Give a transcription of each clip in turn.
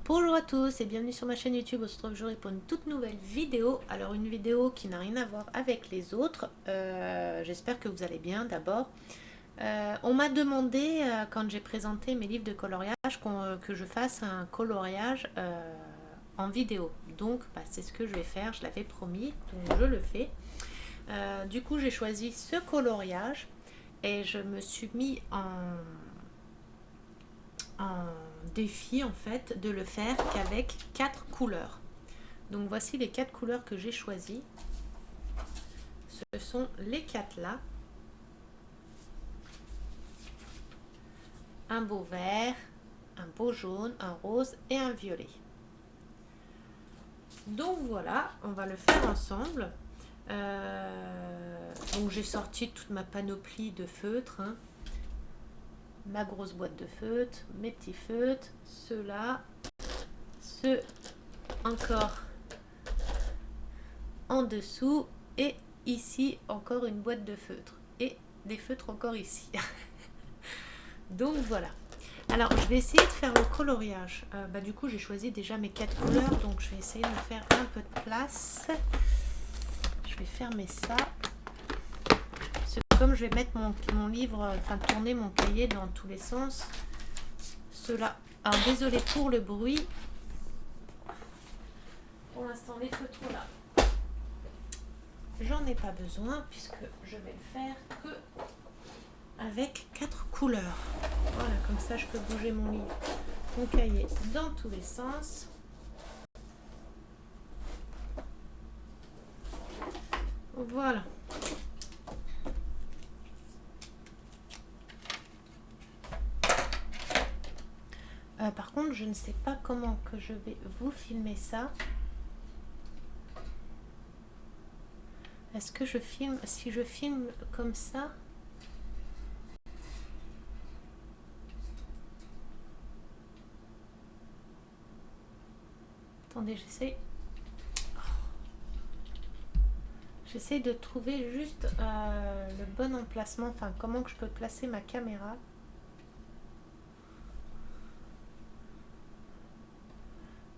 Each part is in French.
Bonjour à tous et bienvenue sur ma chaîne YouTube. On se retrouve aujourd'hui pour une toute nouvelle vidéo. Alors une vidéo qui n'a rien à voir avec les autres. J'espère que vous allez bien d'abord. On m'a demandé quand j'ai présenté mes livres de coloriage que je fasse un coloriage en vidéo. Donc c'est ce que je vais faire, je l'avais promis, donc je le fais. Du coup j'ai choisi ce coloriage et je me suis mis en défi en fait de le faire qu'avec 4 couleurs. Donc voici les 4 couleurs que j'ai choisies. Ce sont les 4 là. Un beau vert, un beau jaune, un rose et un violet. Donc voilà, on va le faire ensemble. Donc j'ai sorti toute ma panoplie de feutres, hein. Ma grosse boîte de feutres, mes petits feutres, ceux-là, ceux encore en dessous et ici encore une boîte de feutres et des feutres encore ici. Donc voilà. Alors je vais essayer de faire le coloriage. Du coup j'ai choisi déjà mes 4 couleurs, donc je vais essayer de faire un peu de place. Je vais fermer ça. Parce que comme je vais mettre mon livre, enfin tourner mon cahier dans tous les sens. Cela. Alors désolé pour le bruit. Pour l'instant les feutres là, j'en ai pas besoin puisque je vais le faire que avec 4 couleurs. Voilà, comme ça je peux bouger mon livre, mon cahier dans tous les sens. Voilà. Par contre, je ne sais pas comment que je vais vous filmer ça. Est-ce que je filme, si je filme comme ça? Attendez, j'essaie de trouver juste le bon emplacement, enfin comment que je peux placer ma caméra.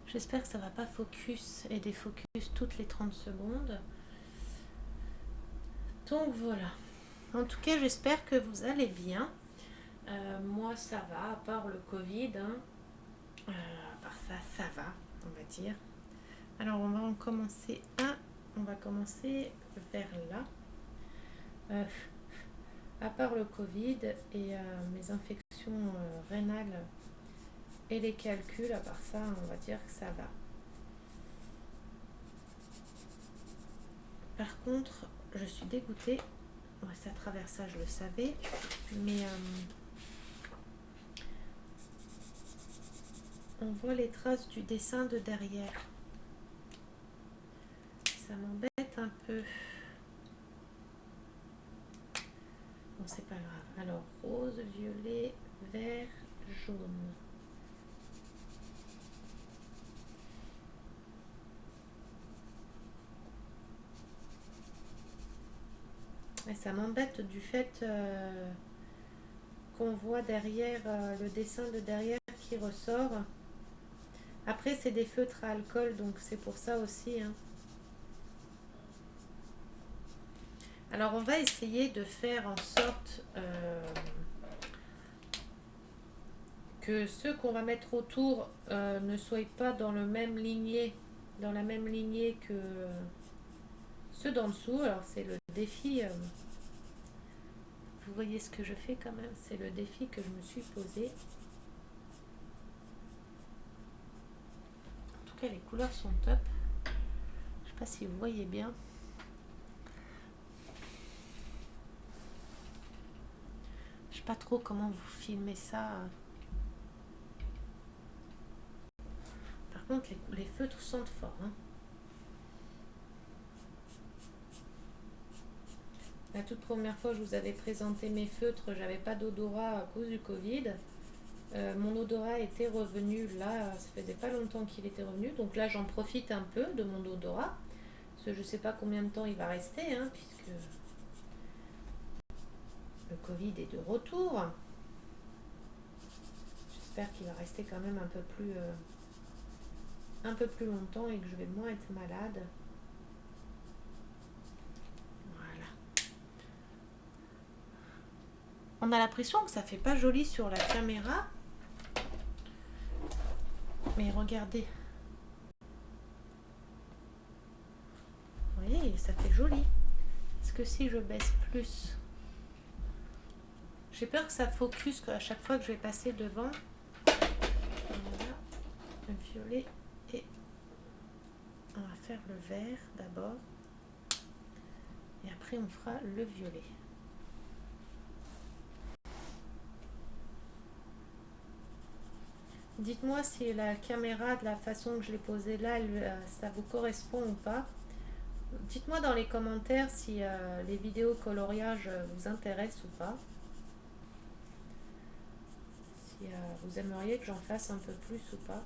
J'espère que ça va pas focus et défocus toutes les 30 secondes. Donc voilà. En tout cas, j'espère que vous allez bien. Moi, ça va, à part le Covid. Hein. À part ça, ça va, on va dire. Alors, on va en commencer un. On va commencer vers là. À part le Covid et mes infections rénales et les calculs, à part ça, on va dire que ça va. Par contre, je suis dégoûtée. C'est à travers ça, je le savais. Mais on voit les traces du dessin de derrière. Ça m'embête un peu. Bon, c'est pas grave. Alors, rose, violet, vert, jaune. Et ça m'embête du fait qu'on voit derrière le dessin de derrière qui ressort. Après, c'est des feutres à alcool, donc c'est pour ça aussi. Hein. Alors, on va essayer de faire en sorte que ceux qu'on va mettre autour ne soient pas dans la même lignée que ceux d'en dessous. Alors, c'est le défi. Vous voyez ce que je fais quand même, c'est le défi que je me suis posé. En tout cas, les couleurs sont top. Je sais pas si vous voyez bien. Je sais pas trop comment vous filmez ça. Par contre, les feutres sentent fort. Hein. La toute première fois que je vous avais présenté mes feutres, j'avais pas d'odorat à cause du Covid. Mon odorat était revenu là, ça faisait pas longtemps qu'il était revenu. Donc là, j'en profite un peu de mon odorat. Parce que je sais pas combien de temps il va rester, hein, puisque le Covid est de retour. J'espère qu'il va rester quand même un peu plus un peu plus longtemps et que je vais moins être malade. Voilà. On a l'impression que ça fait pas joli sur la caméra. Mais regardez. Vous voyez, ça fait joli. Est-ce que si je baisse plus... J'ai peur que ça focus à chaque fois que je vais passer devant. Voilà. Le violet et... On va faire le vert d'abord. Et après on fera le violet. Dites-moi si la caméra, de la façon que je l'ai posée là, ça vous correspond ou pas. Dites-moi dans les commentaires si les vidéos coloriage vous intéressent ou pas. Si vous aimeriez que j'en fasse un peu plus ou pas.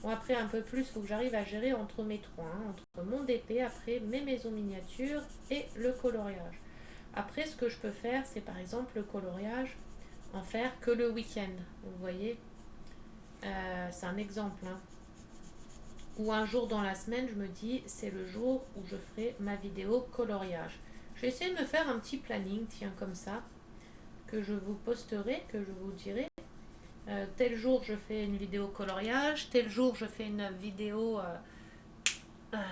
Bon, après un peu plus, il faut que j'arrive à gérer entre mes trois. Hein, entre mon DP, après mes maisons miniatures et le coloriage. Après, ce que je peux faire, c'est par exemple le coloriage, en faire que le week-end. Vous voyez, c'est un exemple. Hein. Ou un jour dans la semaine, je me dis, c'est le jour où je ferai ma vidéo coloriage. Je vais essayer de me faire un petit planning, tiens, comme ça, que je vous posterai, que je vous dirai. Tel jour, je fais une vidéo coloriage, tel jour, je fais une vidéo, comment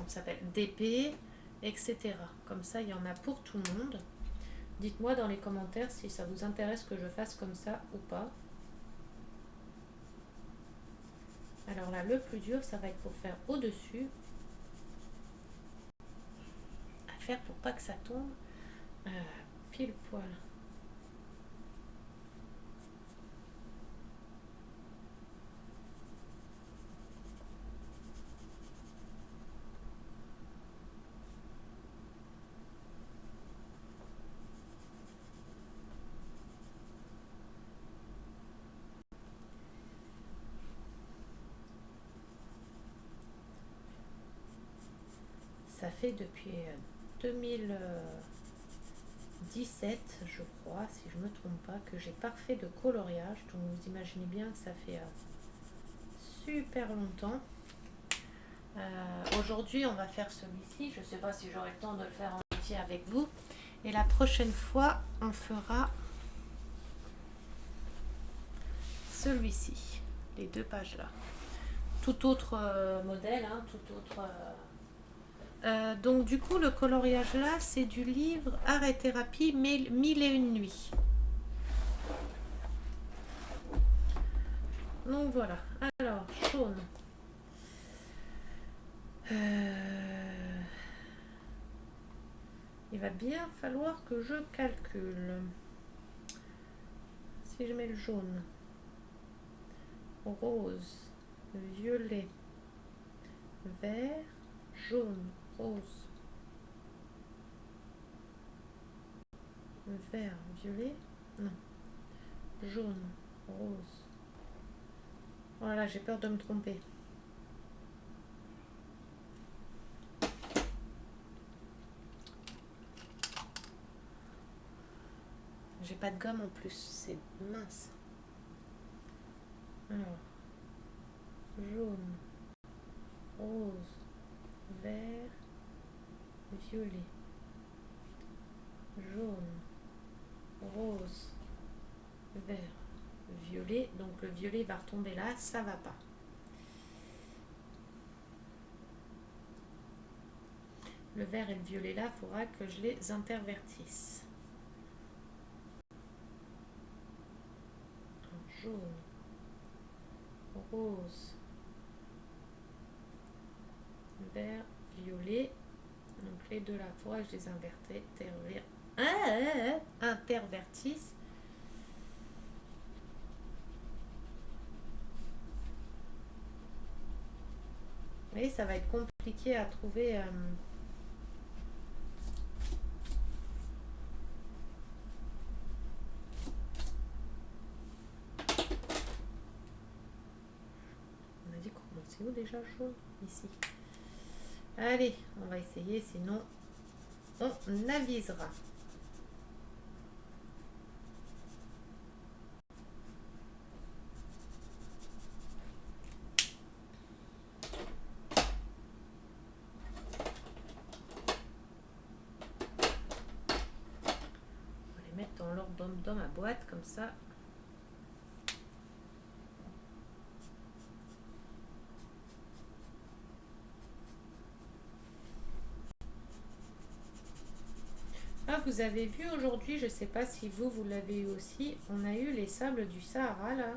ça s'appelle, DP, etc. Comme ça, il y en a pour tout le monde. Dites-moi dans les commentaires si ça vous intéresse que je fasse comme ça ou pas. Alors là, le plus dur, ça va être pour faire au-dessus. À faire pour pas que ça tombe pile poil. Ça fait depuis 2017, je crois, si je ne me trompe pas, que j'ai pas fait de coloriage. Donc vous imaginez bien que ça fait super longtemps. Aujourd'hui, on va faire celui-ci. Je ne sais pas si j'aurai le temps de le faire en entier avec vous. Et la prochaine fois, on fera celui-ci, les deux pages là. Tout autre modèle, hein, tout autre... donc du coup, le coloriage là, c'est du livre Art et thérapie 1001 nuits. Donc voilà. Alors, jaune. Il va bien falloir que je calcule. Si je mets le jaune, rose, violet, vert, jaune, rose, vert, violet, non, jaune, rose. Voilà, j'ai peur de me tromper. J'ai pas de gomme en plus, c'est mince. Alors, jaune, rose, vert, violet, jaune, rose, vert, violet. Donc le violet va retomber là, ça va pas. Le vert et le violet là, il faudra que je les intervertisse. Jaune, rose, vert, violet. Donc les deux là, il faudra que je les intervertisse. Et ça va être compliqué à trouver. On a dit qu'on c'est où déjà le jaune? Ici. Allez, on va essayer, sinon on avisera. comme ça. Ah, vous avez vu aujourd'hui, je ne sais pas si vous l'avez eu aussi, on a eu les sables du Sahara là.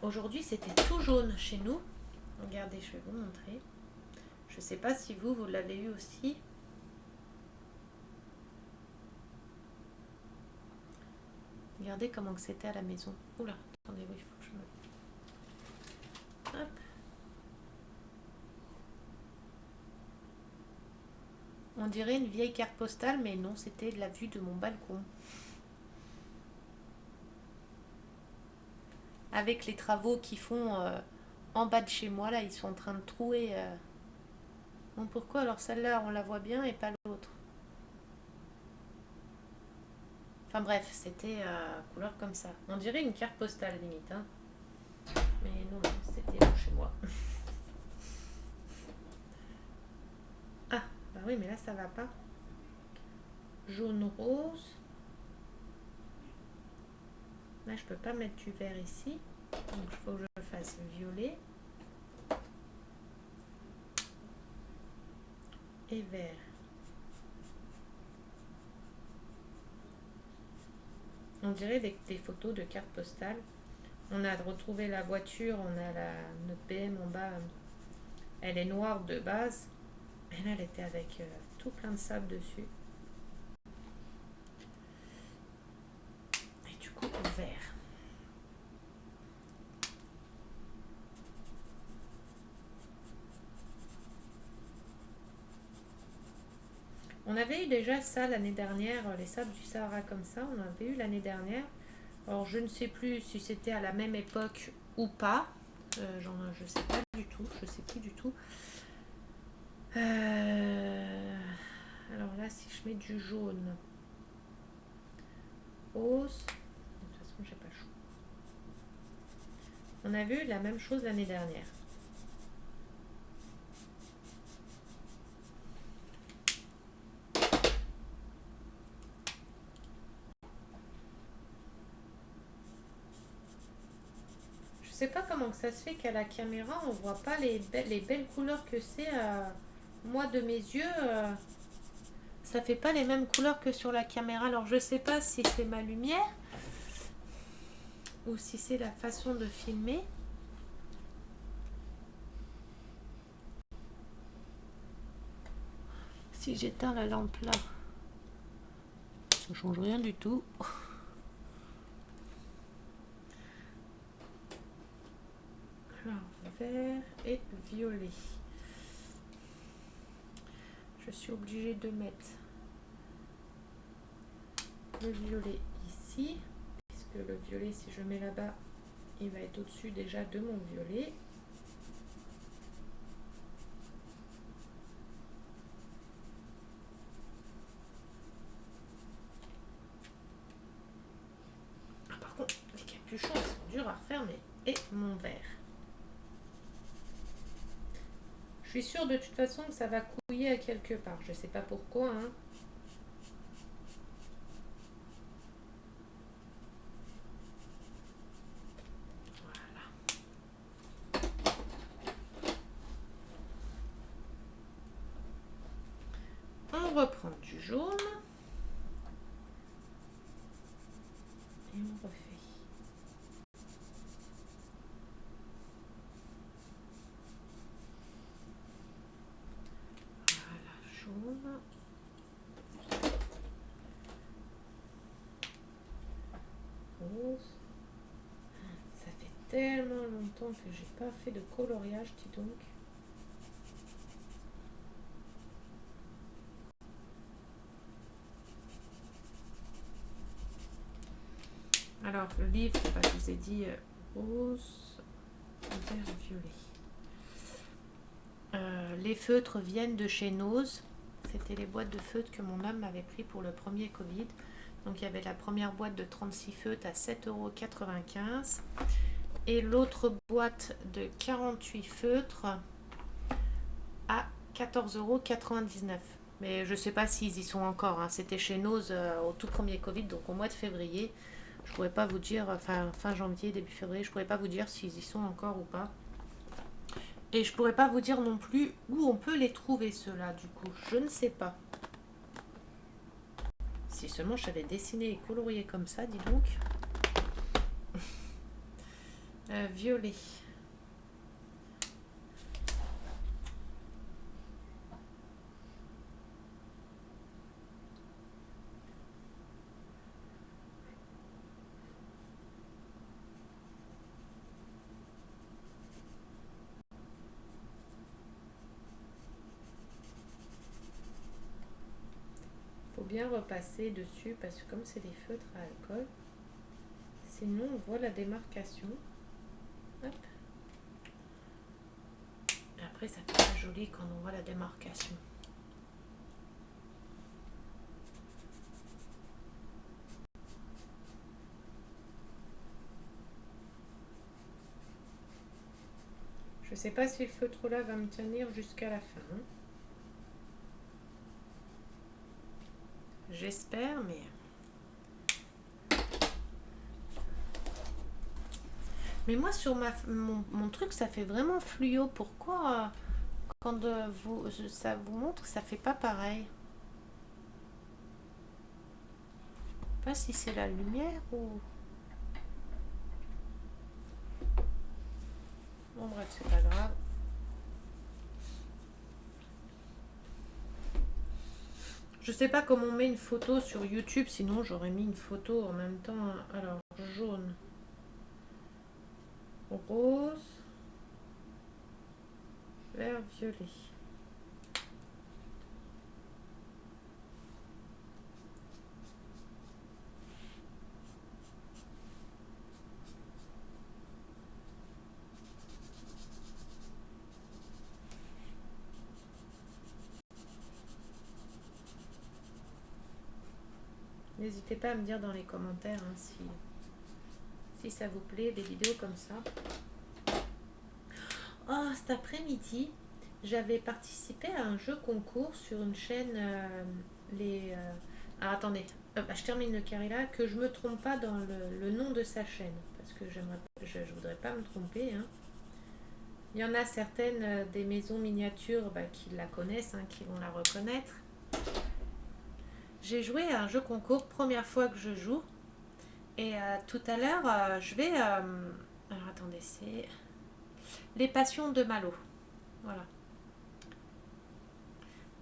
Aujourd'hui c'était tout jaune chez nous. Regardez, je vais vous montrer. Je ne sais pas si vous l'avez eu aussi. Regardez comment que c'était à la maison. Oula, attendez, oui, il faut que je me... Hop. On dirait une vieille carte postale, mais non, c'était la vue de mon balcon. Avec les travaux qu'ils font en bas de chez moi, là, ils sont en train de trouer. Bon, pourquoi alors celle-là, on la voit bien et pas l'autre? Enfin bref, c'était couleur comme ça. On dirait une carte postale limite, hein. Mais non, c'était chez moi. Ah, bah oui, mais là, ça va pas. Jaune rose. Là, je peux pas mettre du vert ici. Donc, il faut que je fasse violet. Et vert. On dirait des photos de cartes postales. On a retrouvé la voiture, on a notre BM en bas. Elle est noire de base. Et là, elle était avec tout plein de sable dessus. Et du coup, vert. On avait eu déjà ça l'année dernière, les sables du Sahara comme ça, on avait eu l'année dernière. Alors je ne sais plus si c'était à la même époque ou pas. Je sais pas du tout, je sais plus du tout. Alors là, si je mets du jaune, rose, de toute façon j'ai pas chaud. On a vu la même chose l'année dernière. Je sais pas comment que ça se fait qu'à la caméra on voit pas les belles couleurs que c'est. Moi de mes yeux, ça fait pas les mêmes couleurs que sur la caméra. Alors je sais pas si c'est ma lumière ou si c'est la façon de filmer. Si j'éteins la lampe là, ça change rien du tout. Alors, vert et violet. Je suis obligée de mettre le violet ici, puisque le violet, si je mets là-bas, il va être au-dessus déjà de mon violet. Ah, par contre, les capuchons, ils sont durs à refaire, mais... Et mon vert. Je suis sûre de toute façon que ça va couiller à quelque part. Je sais pas pourquoi, hein. On reprend du jaune. Et on refait. Voilà, jaune. Rose. Ça fait tellement longtemps que j'ai pas fait de coloriage, dis donc. Alors, le livre, je vous ai dit rose, vert, violet. Les feutres viennent de chez Nose. C'était les boîtes de feutres que mon homme m'avait pris pour le premier Covid. Donc, il y avait la première boîte de 36 feutres à 7,95 € et l'autre boîte de 48 feutres à 14,99 €. Mais je sais pas s'ils y sont encore, hein. C'était chez Nose au tout premier Covid, donc au mois de février. Je pourrais pas vous dire, enfin fin janvier, début février, je pourrais pas vous dire s'ils y sont encore ou pas. Et je pourrais pas vous dire non plus où on peut les trouver ceux-là, du coup. Je ne sais pas. Si seulement je savais dessiner et colorier comme ça, dis donc. Violet. Faut bien repasser dessus parce que comme c'est des feutres à alcool, sinon on voit la démarcation. Hop. Et après ça fait pas joli quand on voit la démarcation. Je sais pas si le feutre là va me tenir jusqu'à la fin. J'espère, mais... Mais moi, sur mon truc, ça fait vraiment fluo. Pourquoi, quand ça vous montre, ça fait pas pareil? Je sais pas si c'est la lumière ou... Bon, bref, c'est pas grave. Je sais pas comment on met une photo sur YouTube, sinon j'aurais mis une photo en même temps. Alors, jaune, rose, vert, violet. N'hésitez pas à me dire dans les commentaires hein, si ça vous plaît, les vidéos comme ça. Oh, cet après-midi, j'avais participé à un jeu concours sur une chaîne. Alors attendez, je termine le carré là, que je me trompe pas dans le nom de sa chaîne, parce que je voudrais pas me tromper. Hein. Il y en a certaines des maisons miniatures qui la connaissent, hein, qui vont la reconnaître. J'ai joué à un jeu concours, première fois que je joue. Et tout à l'heure, je vais... alors attendez, c'est... Les Passions de Malo. Voilà.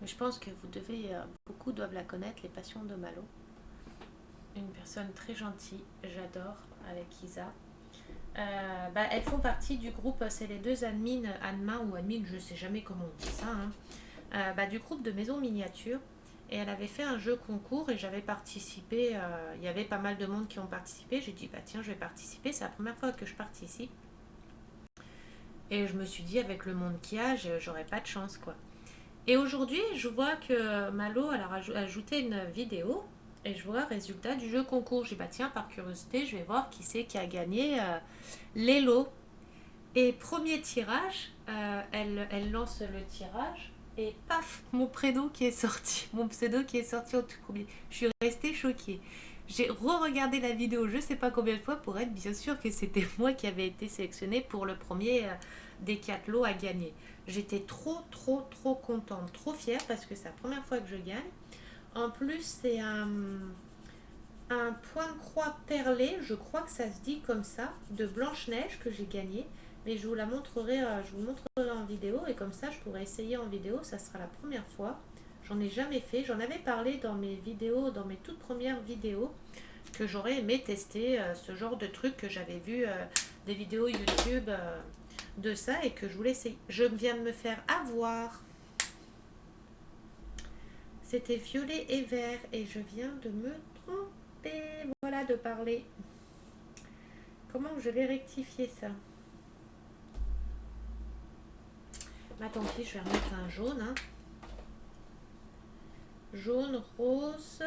Mais je pense que vous devez... beaucoup doivent la connaître, Les Passions de Malo. Une personne très gentille, j'adore, avec Isa. Elles font partie du groupe, c'est les deux admins, Anma ou admin, je sais jamais comment on dit ça, hein, du groupe de Maison Miniature. Et elle avait fait un jeu concours et j'avais participé. Il y avait pas mal de monde qui ont participé. J'ai dit, tiens, je vais participer. C'est la première fois que je participe. Et je me suis dit, avec le monde qu'il y a, j'aurais pas de chance, quoi. Et aujourd'hui, je vois que Malo, elle a ajouté une vidéo. Et je vois le résultat du jeu concours. J'ai dit, tiens, par curiosité, je vais voir qui c'est qui a gagné les lots. Et premier tirage, elle lance le tirage. Et paf, mon pseudo qui est sorti. Mon pseudo qui est sorti au tout premier. Je suis restée choquée. J'ai re-regardé la vidéo je sais pas combien de fois pour être bien sûr que c'était moi qui avais été sélectionnée pour le premier des 4 lots à gagner. J'étais trop contente, trop fière parce que c'est la première fois que je gagne. En plus, c'est un point de croix perlé, je crois que ça se dit comme ça, de Blanche-Neige que j'ai gagné. Mais je vous la montrerai, je vous montrerai en vidéo et comme ça je pourrai essayer en vidéo, ça sera la première fois. J'en ai jamais fait, j'en avais parlé dans mes vidéos, dans mes toutes premières vidéos, que j'aurais aimé tester ce genre de truc que j'avais vu des vidéos YouTube de ça et que je voulais essayer. Je viens de me faire avoir. C'était violet et vert et je viens de me tromper. Voilà de parler. Comment je vais rectifier ça? Bah tant pis, je vais remettre un jaune. Hein. Jaune, rose,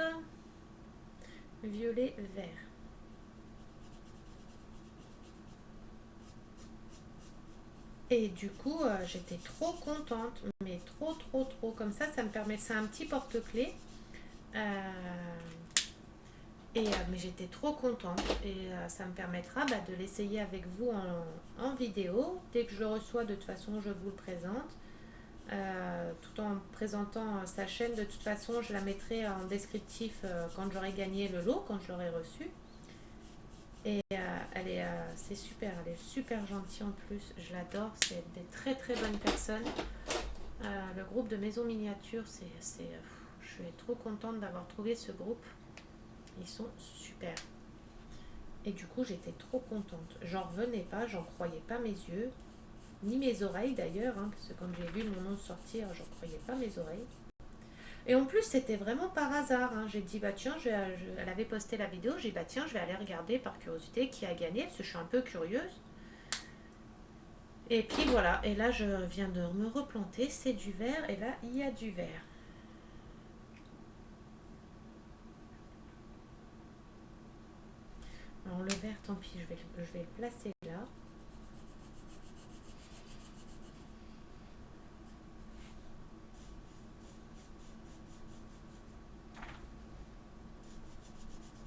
violet, vert. Et du coup, j'étais trop contente, mais trop, trop, trop. Comme ça me permet, c'est un petit porte-clés. Mais j'étais trop contente et ça me permettra de l'essayer avec vous en vidéo. Dès que je le reçois, de toute façon, je vous le présente. Tout en présentant sa chaîne, de toute façon, je la mettrai en descriptif quand j'aurai gagné le lot, quand je l'aurai reçu. Et c'est super, elle est super gentille en plus, je l'adore, c'est des très très bonnes personnes. Le groupe de Maison Miniature, je suis trop contente d'avoir trouvé ce groupe. Ils sont super. Et du coup, j'étais trop contente. J'en revenais pas, j'en croyais pas mes yeux, ni mes oreilles d'ailleurs, hein, parce que quand j'ai vu mon nom sortir, j'en croyais pas mes oreilles. Et en plus, c'était vraiment par hasard. Hein. J'ai dit, bah tiens, elle avait posté la vidéo, j'ai dit, bah tiens, je vais aller regarder par curiosité qui a gagné, parce que je suis un peu curieuse. Et puis voilà, et là, je viens de me replanter, c'est du vert, et là, il y a du vert. Alors le vert, tant pis, je vais le placer là.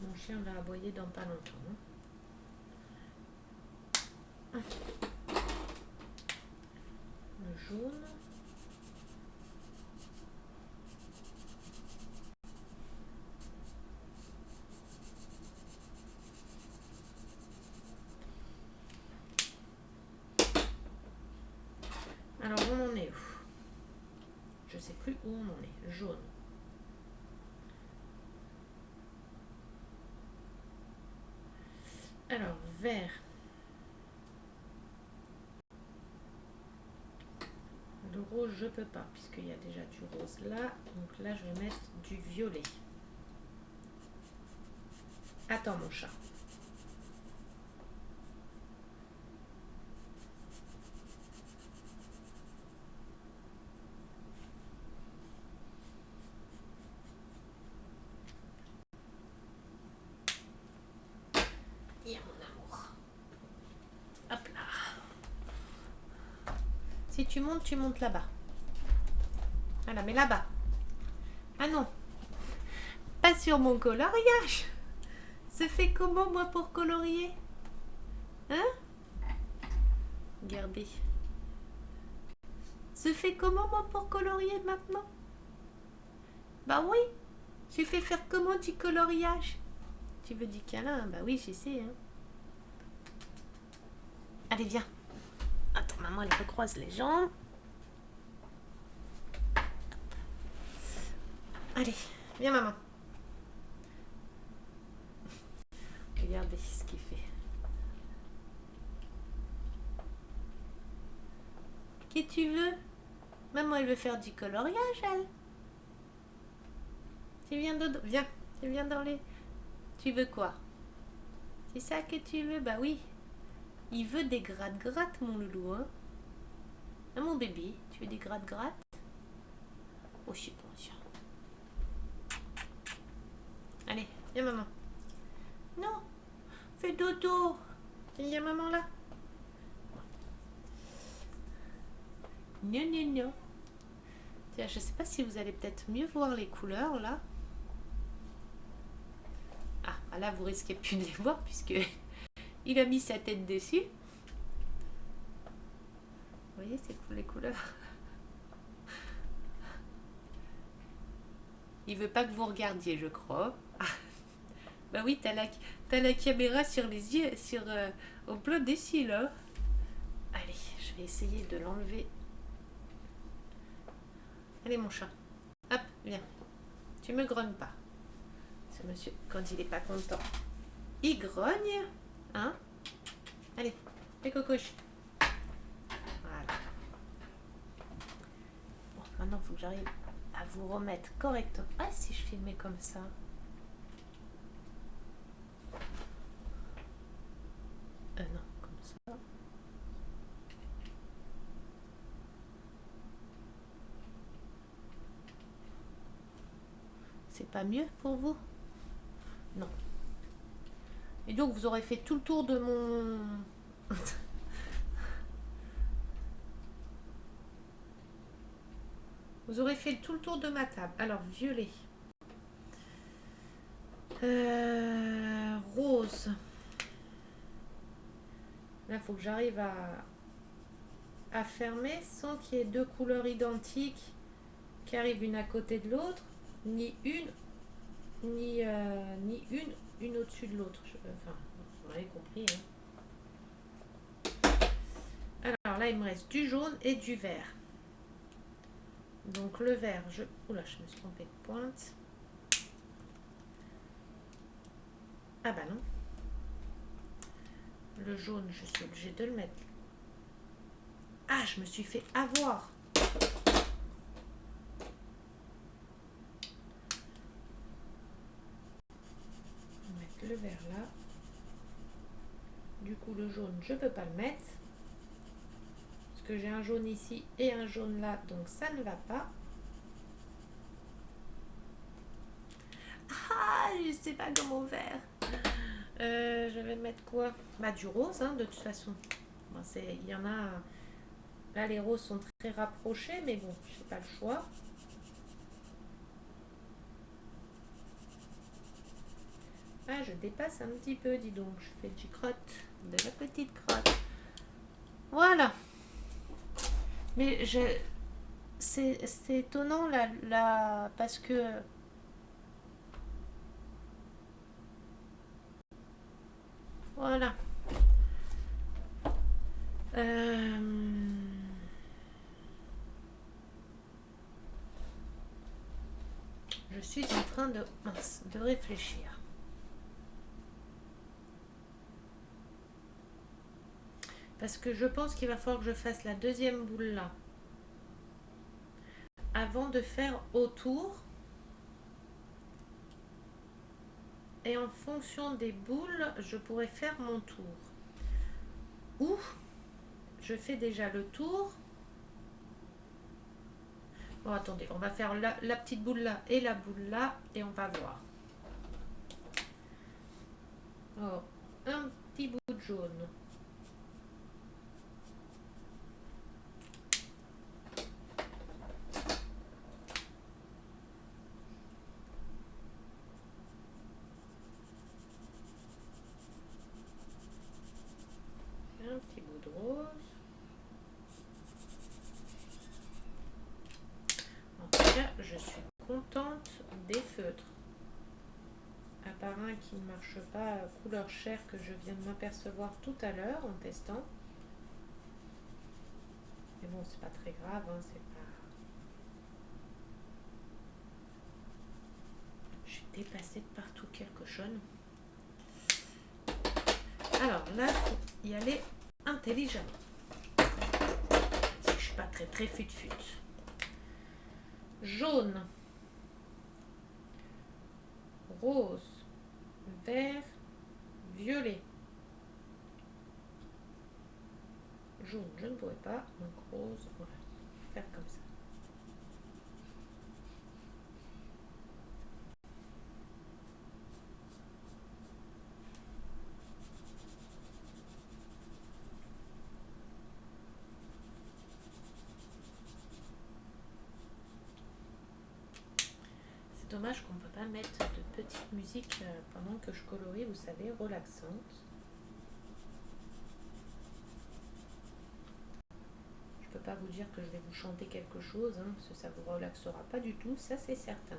Mon chien va aboyer dans pas longtemps. Hein. Le jaune. Alors on en est où? Je sais plus où on en est. Jaune. Alors vert. Le rose, je peux pas, puisqu'il y a déjà du rose là. Donc là, je vais mettre du violet. Attends, mon chat. Il y a mon amour. Hop là. Si tu montes là-bas. Voilà, mais là-bas. Ah non. Pas sur mon coloriage. Se fait comment, moi, pour colorier? Hein? Regardez. Se fait comment, moi, pour colorier maintenant? Bah oui. Tu fais faire comment du coloriage? Tu veux du câlin? Bah oui, j'essaie. Hein. Allez, viens. Attends, maman, elle recroise les jambes. Allez, viens, maman. Regardez ce qu'il fait. Qui tu veux? Maman, elle veut faire du coloriage, elle. Tu viens de... Viens, tu viens dans les... Tu veux quoi? C'est ça que tu veux? Bah oui. Il veut des gratte-gratte, mon loulou, hein. Ah, mon bébé, tu veux des gratte-gratte? Oh, je suis conscient. Allez, viens, maman. Non, fais dodo. Il y a maman là. Non, non, non. Tiens, je sais pas si vous allez peut-être mieux voir les couleurs là. Ah, là, vous risquez plus de les voir puisque il a mis sa tête dessus. Vous voyez, c'est cool les couleurs. Il veut pas que vous regardiez, je crois. Ah. Bah oui, t'as la caméra sur les yeux, au plein dessus là. Allez, je vais essayer de l'enlever. Allez mon chat. Hop, viens. Tu me grognes pas. Ce monsieur, quand il est pas content, il grogne. Hein? Allez, fais cocoche. Voilà. Bon, maintenant, il faut que j'arrive à vous remettre correctement. Ah, si je filmais comme ça. Non, comme ça. C'est pas mieux pour vous? Non. Et donc, vous aurez fait tout le tour de mon... Vous aurez fait tout le tour de ma table. Alors, violet. Rose. Là, il faut que j'arrive à fermer sans qu'il y ait deux couleurs identiques qui arrivent une à côté de l'autre, ni une une au-dessus de l'autre. Enfin, vous m'avez compris. Hein. Alors là, il me reste du jaune et du vert. Donc le vert, oula, je me suis trompée de pointe. Ah bah non. Le jaune, je suis obligée de le mettre. Ah, je me suis fait avoir. On va mettre le vert là. Du coup, le jaune, je ne peux pas le mettre. Parce que j'ai un jaune ici et un jaune là, donc ça ne va pas. Ah, je sais pas comment faire. Je vais mettre quoi? Bah du rose, hein, de toute façon. Bon, il y en a... Là, les roses sont très rapprochés, mais bon, je n'ai pas le choix. Ah, je dépasse un petit peu, dis donc. Je fais du crotte, de la petite crotte. Voilà. Mais c'est étonnant là, parce que... Voilà. Je suis en train de réfléchir. Parce que je pense qu'il va falloir que je fasse la deuxième boule là. Avant de faire autour. Et en fonction des boules, je pourrais faire mon tour. Ou je fais déjà le tour. Bon, attendez, on va faire la petite boule là et la boule là et on va voir. Oh, un petit bout de jaune. Un petit bout de rose. En tout cas, je suis contente des feutres. À part un qui ne marche pas couleur chair que je viens de m'apercevoir tout à l'heure en testant. Mais bon, c'est pas très grave, hein, c'est pas... Je suis dépassée de partout, quel cochonne. Alors là, il faut y aller intelligemment. Je suis pas très fut-fut. Jaune, rose, vert, violet. Jaune, je ne pourrais pas. Donc rose, voilà. Faire comme ça. C'est dommage qu'on ne peut pas mettre de petite musique pendant que je colorie, vous savez, relaxante. Je ne peux pas vous dire que je vais vous chanter quelque chose, hein, parce que ça ne vous relaxera pas du tout, ça c'est certain.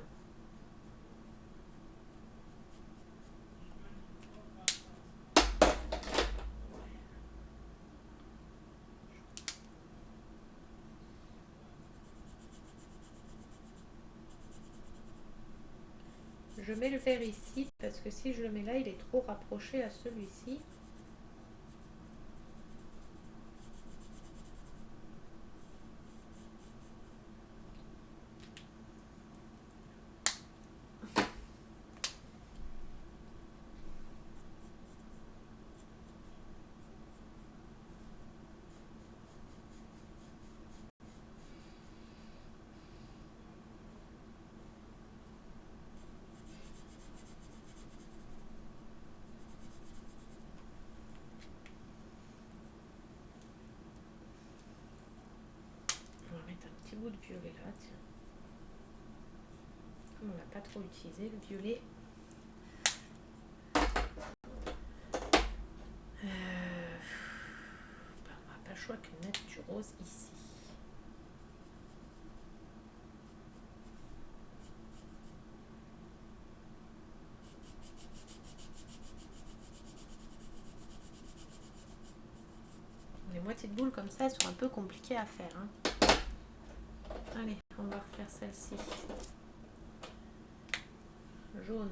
Je mets le vert ici, parce que si je le mets là, il est trop rapproché à celui-ci. On va mettre un petit bout de violet là, tiens. Comme on l'a pas trop utilisé, le violet. On n'a pas le choix que de mettre du rose ici. Les moitiés de boules comme ça, elles sont un peu compliquées à faire. Hein. Allez, on va refaire celle-ci. Jaune.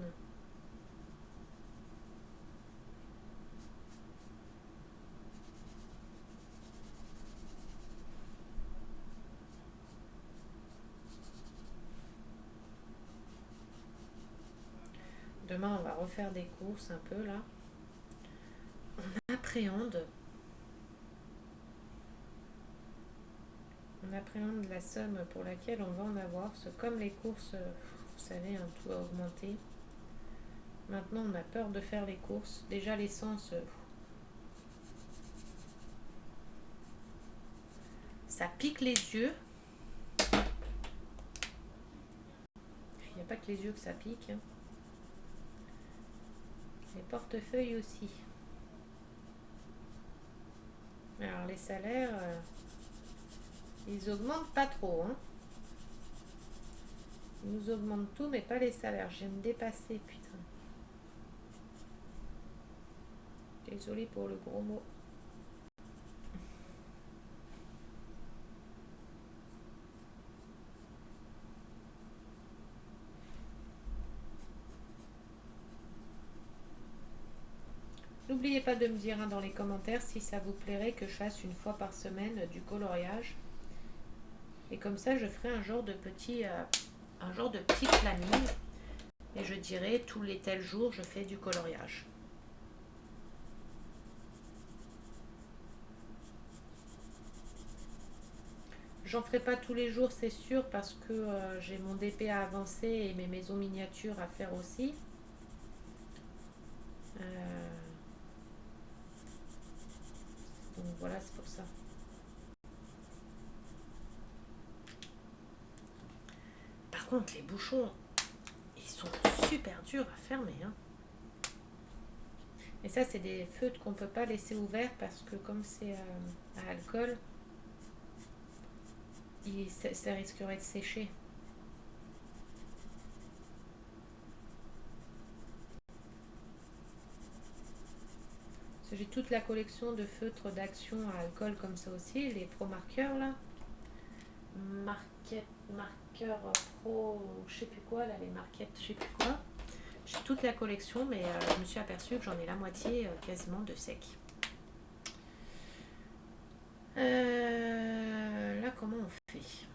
Demain, on va refaire des courses un peu là. On appréhende. On appréhende la somme pour laquelle on va en avoir. Parce que comme les courses, vous savez, hein, tout a augmenté. Maintenant, on a peur de faire les courses. Déjà, l'essence, ça pique les yeux. Il n'y a pas que les yeux que ça pique. Hein. Les portefeuilles aussi. Alors, les salaires, ils augmentent pas trop. Hein. Ils nous augmentent tout, mais pas les salaires. Je viens de dépasser, putain. Désolée pour le gros mot. N'oubliez pas de me dire dans les commentaires si ça vous plairait que je fasse une fois par semaine du coloriage. Et comme ça, je ferai un genre de petit planning. Et je dirai tous les tels jours, je fais du coloriage. J'en ferai pas tous les jours, c'est sûr, parce que j'ai mon DP à avancer et mes maisons miniatures à faire aussi. Donc voilà, c'est pour ça. Par contre, les bouchons, ils sont super durs à fermer. Hein. Et ça, c'est des feutres qu'on ne peut pas laisser ouverts parce que comme c'est à alcool, ça risquerait de sécher. J'ai toute la collection de feutres d'action à alcool comme ça aussi, les pro marqueurs là. Marqueurs pro, je sais plus quoi là, les marquettes, je sais plus quoi. J'ai toute la collection, mais je me suis aperçue que j'en ai la moitié quasiment de sec. Là, comment on fait ?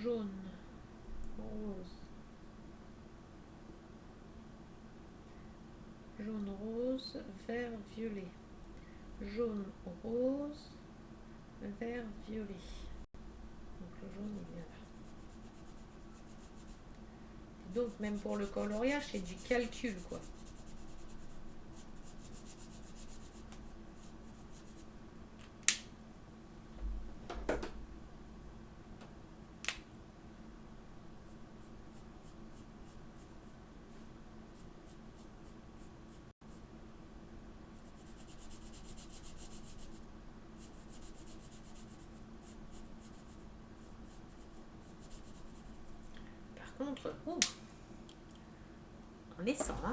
Jaune, rose, jaune, rose, vert, violet. Jaune, rose, vert, violet. Donc le jaune il vient là. Donc même pour le coloriage, c'est du calcul quoi. Par contre, on les sent, hein.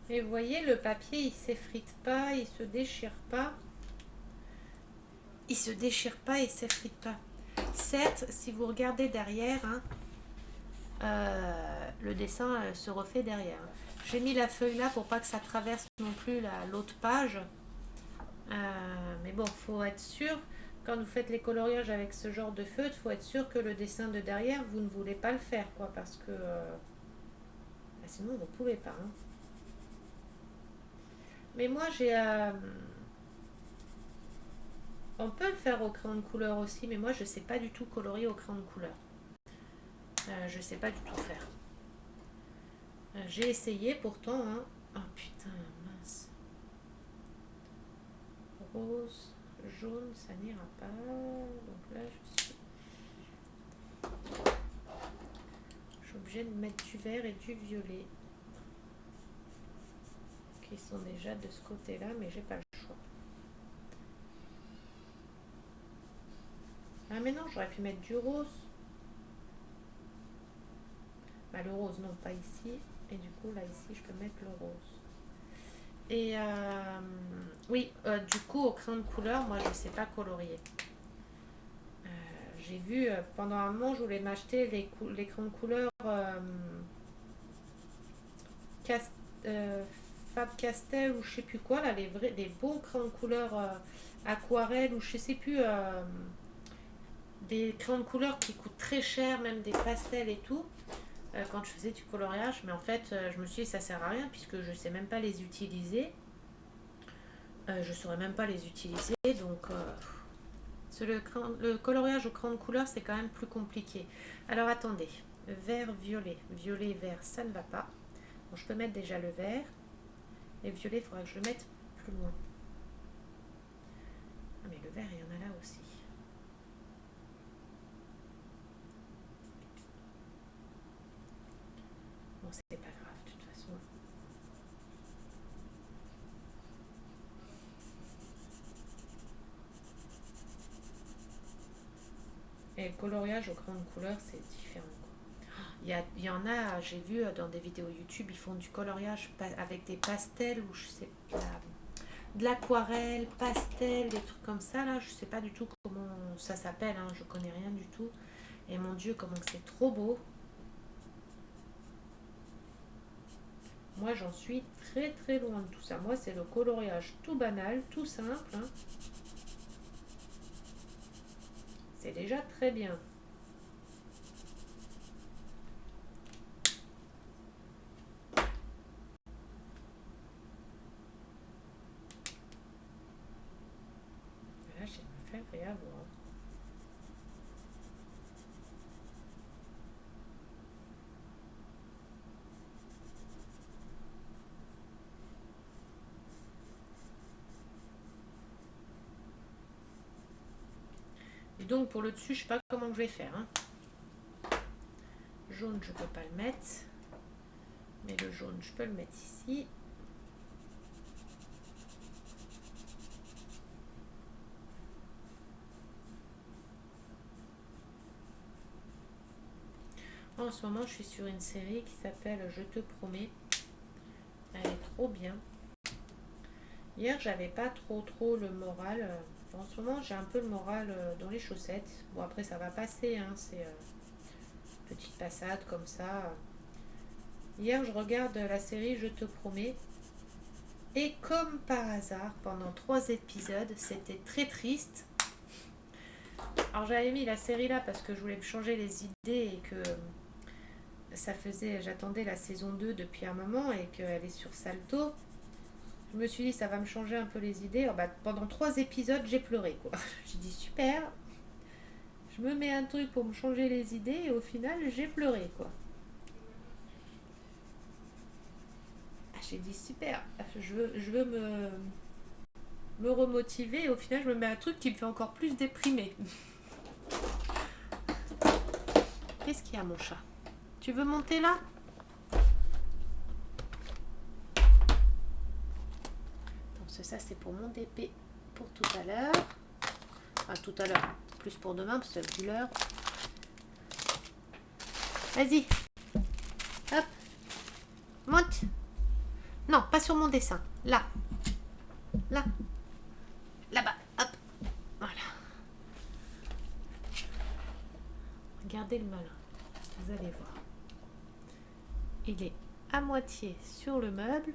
Et vous voyez, le papier, il s'effrite pas, il se déchire pas. Il se déchire pas et s'effrite pas. Certes, si vous regardez derrière, hein, le dessin se refait derrière. J'ai mis la feuille là pour pas que ça traverse non plus l'autre page. Mais bon, faut être sûr, quand vous faites les coloriages avec ce genre de feutre, faut être sûr que le dessin de derrière, vous ne voulez pas le faire, quoi, parce que sinon vous pouvez pas. Hein. Mais moi, j'ai... on peut le faire au crayon de couleur aussi, mais moi, je sais pas du tout colorier au crayon de couleur. Je sais pas du tout faire. J'ai essayé pourtant, hein. Oh putain, mince. Rose, jaune, ça n'ira pas. Donc là, je suis obligée de mettre du vert et du violet. Qui sont déjà de ce côté-là, mais j'ai pas le choix. Ah mais non, j'aurais pu mettre du rose. Bah le rose, non, pas ici. Et du coup, là, ici, je peux mettre le rose. Et oui, du coup, au crayon de couleur, moi, je sais pas colorier. J'ai vu, pendant un moment, je voulais m'acheter les crayons de couleur Cast- euh, Fab Castel ou je sais plus quoi, là, les beaux crayons de couleur aquarelle ou je sais plus, des crayons de couleur qui coûtent très cher, même des pastels et tout, quand je faisais du coloriage. Mais en fait, je me suis dit, ça sert à rien puisque je sais même pas les utiliser. Je saurais même pas les utiliser, donc le coloriage au crayon de couleur, c'est quand même plus compliqué. Alors attendez, vert, violet, violet, vert, ça ne va pas. Bon, je peux mettre déjà le vert. Et violet, il faudra que je le mette plus loin. Ah mais le vert, il y en a là aussi. Bon, c'est pas grave, de toute façon. Et le coloriage au crayon de couleur, c'est différent. Il y en a, j'ai vu dans des vidéos YouTube, ils font du coloriage avec des pastels ou je sais pas, de l'aquarelle, pastel, des trucs comme ça. Là, je sais pas du tout comment ça s'appelle, hein, je connais rien du tout. Et mon Dieu, comment c'est trop beau. Moi, j'en suis très très loin de tout ça. Moi, c'est le coloriage tout banal, tout simple, hein. C'est déjà très bien. Là, je vais me faire réavoir. Et donc, pour le dessus, je sais pas comment je vais faire, hein. Jaune, je peux pas le mettre. Mais le jaune, je peux le mettre ici. En ce moment, je suis sur une série qui s'appelle Je te promets. Elle est trop bien. Hier, j'avais pas trop le moral. En ce moment, j'ai un peu le moral dans les chaussettes. Bon, après, ça va passer, hein. C'est petite passade comme ça. Hier, je regarde la série Je te promets. Et comme par hasard, pendant 3 épisodes, c'était très triste. Alors, j'avais mis la série là parce que je voulais me changer les idées et que ça faisait, j'attendais la saison 2 depuis un moment et qu'elle est sur Salto. Je me suis dit, ça va me changer un peu les idées. Alors, bah, pendant 3 épisodes, j'ai pleuré, quoi. J'ai dit, super, je me mets un truc pour me changer les idées et au final, j'ai pleuré, quoi. Ah, j'ai dit, super, je veux me remotiver et au final, je me mets un truc qui me fait encore plus déprimer. Qu'est-ce qu'il y a, mon chat? Tu veux monter là? Donc, ça, c'est pour mon DP pour tout à l'heure. Enfin, tout à l'heure, plus pour demain parce que c'est plus l'heure. Vas-y. Hop. Monte. Non, pas sur mon dessin. Là. Là. Là-bas. Hop. Voilà. Regardez le malin. Vous allez voir. Il est à moitié sur le meuble.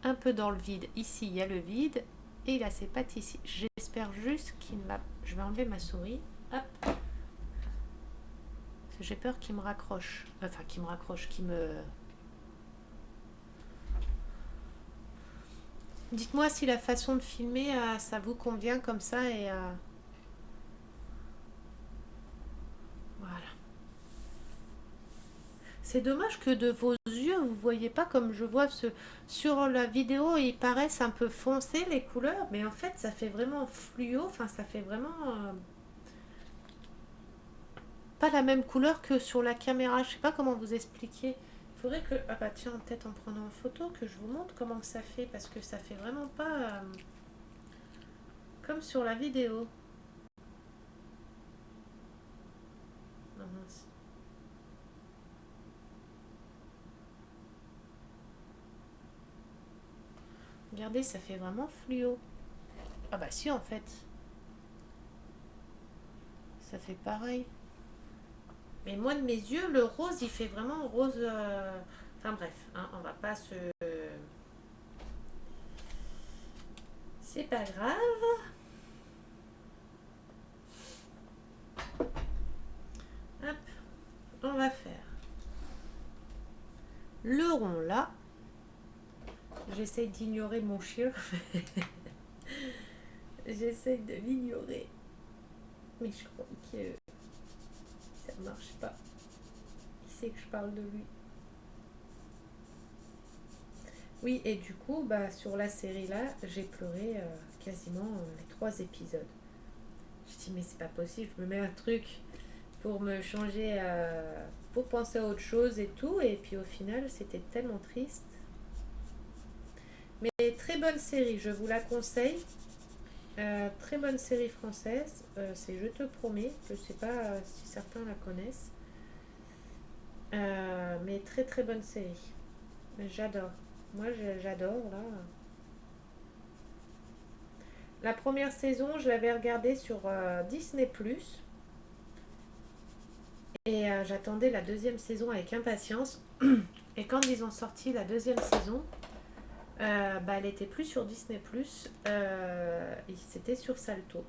Un peu dans le vide. Ici, il y a le vide. Et il a ses pattes ici. J'espère juste qu'il m'a... Je vais enlever ma souris. Hop. Parce que j'ai peur qu'il me raccroche. Enfin, qu'il me raccroche. Qu'il me... Dites-moi si la façon de filmer, ça vous convient comme ça et voilà. C'est dommage que de vos yeux, vous voyez pas comme je vois sur la vidéo, ils paraissent un peu foncés les couleurs, mais en fait, ça fait vraiment fluo, enfin, ça fait vraiment pas la même couleur que sur la caméra. Je sais pas comment vous expliquer. Il faudrait que, ah bah tiens, peut-être en prenant en photo, que je vous montre comment que ça fait, parce que ça fait vraiment pas comme sur la vidéo. Non, mince. Regardez, ça fait vraiment fluo. Ah bah si, en fait, ça fait pareil. Mais moi, de mes yeux, le rose, il fait vraiment rose. Enfin bref, hein, on va pas se. C'est pas grave. Hop, on va faire le rond là. J'essaye d'ignorer mon chien. J'essaye de l'ignorer. Mais je crois que ça marche pas. Il sait que je parle de lui. Oui, et du coup, bah, sur la série là, j'ai pleuré quasiment les 3 épisodes. Je dis, mais c'est pas possible, je me mets un truc pour me changer, pour penser à autre chose et tout. Et puis au final, c'était tellement triste. Mais très bonne série, je vous la conseille. Très bonne série française. C'est Je te promets. Je sais pas si certains la connaissent. Mais très très bonne série. J'adore. Moi j'adore là. La première saison, je l'avais regardée sur Disney+. Et j'attendais la deuxième saison avec impatience. Et quand ils ont sorti la deuxième saison, bah, elle était plus sur Disney+, c'était sur Salto.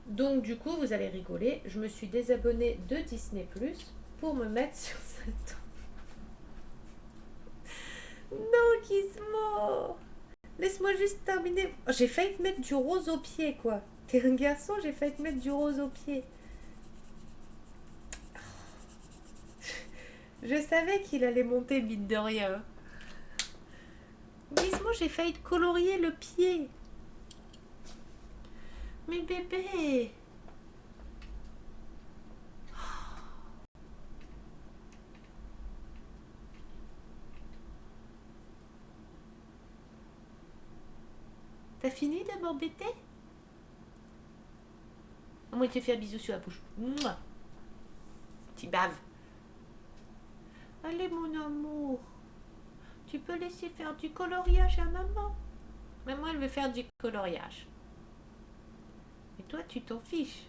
Donc du coup, vous allez rigoler, je me suis désabonnée de Disney+, pour me mettre sur Salto. Non, Gizmo, laisse-moi juste terminer. J'ai failli te mettre du rose au pied, quoi. T'es un garçon, j'ai failli te mettre du rose au pied. Je savais qu'il allait monter, mine de rien. Gizmo, j'ai failli te colorier le pied. Mais bébé, t'as fini de m'embêter? Moi, il te fait un bisou sur la bouche. Mouah. Tu baves. Allez, mon amour. Tu peux laisser faire du coloriage à maman. Maman, elle veut faire du coloriage. Et toi, tu t'en fiches.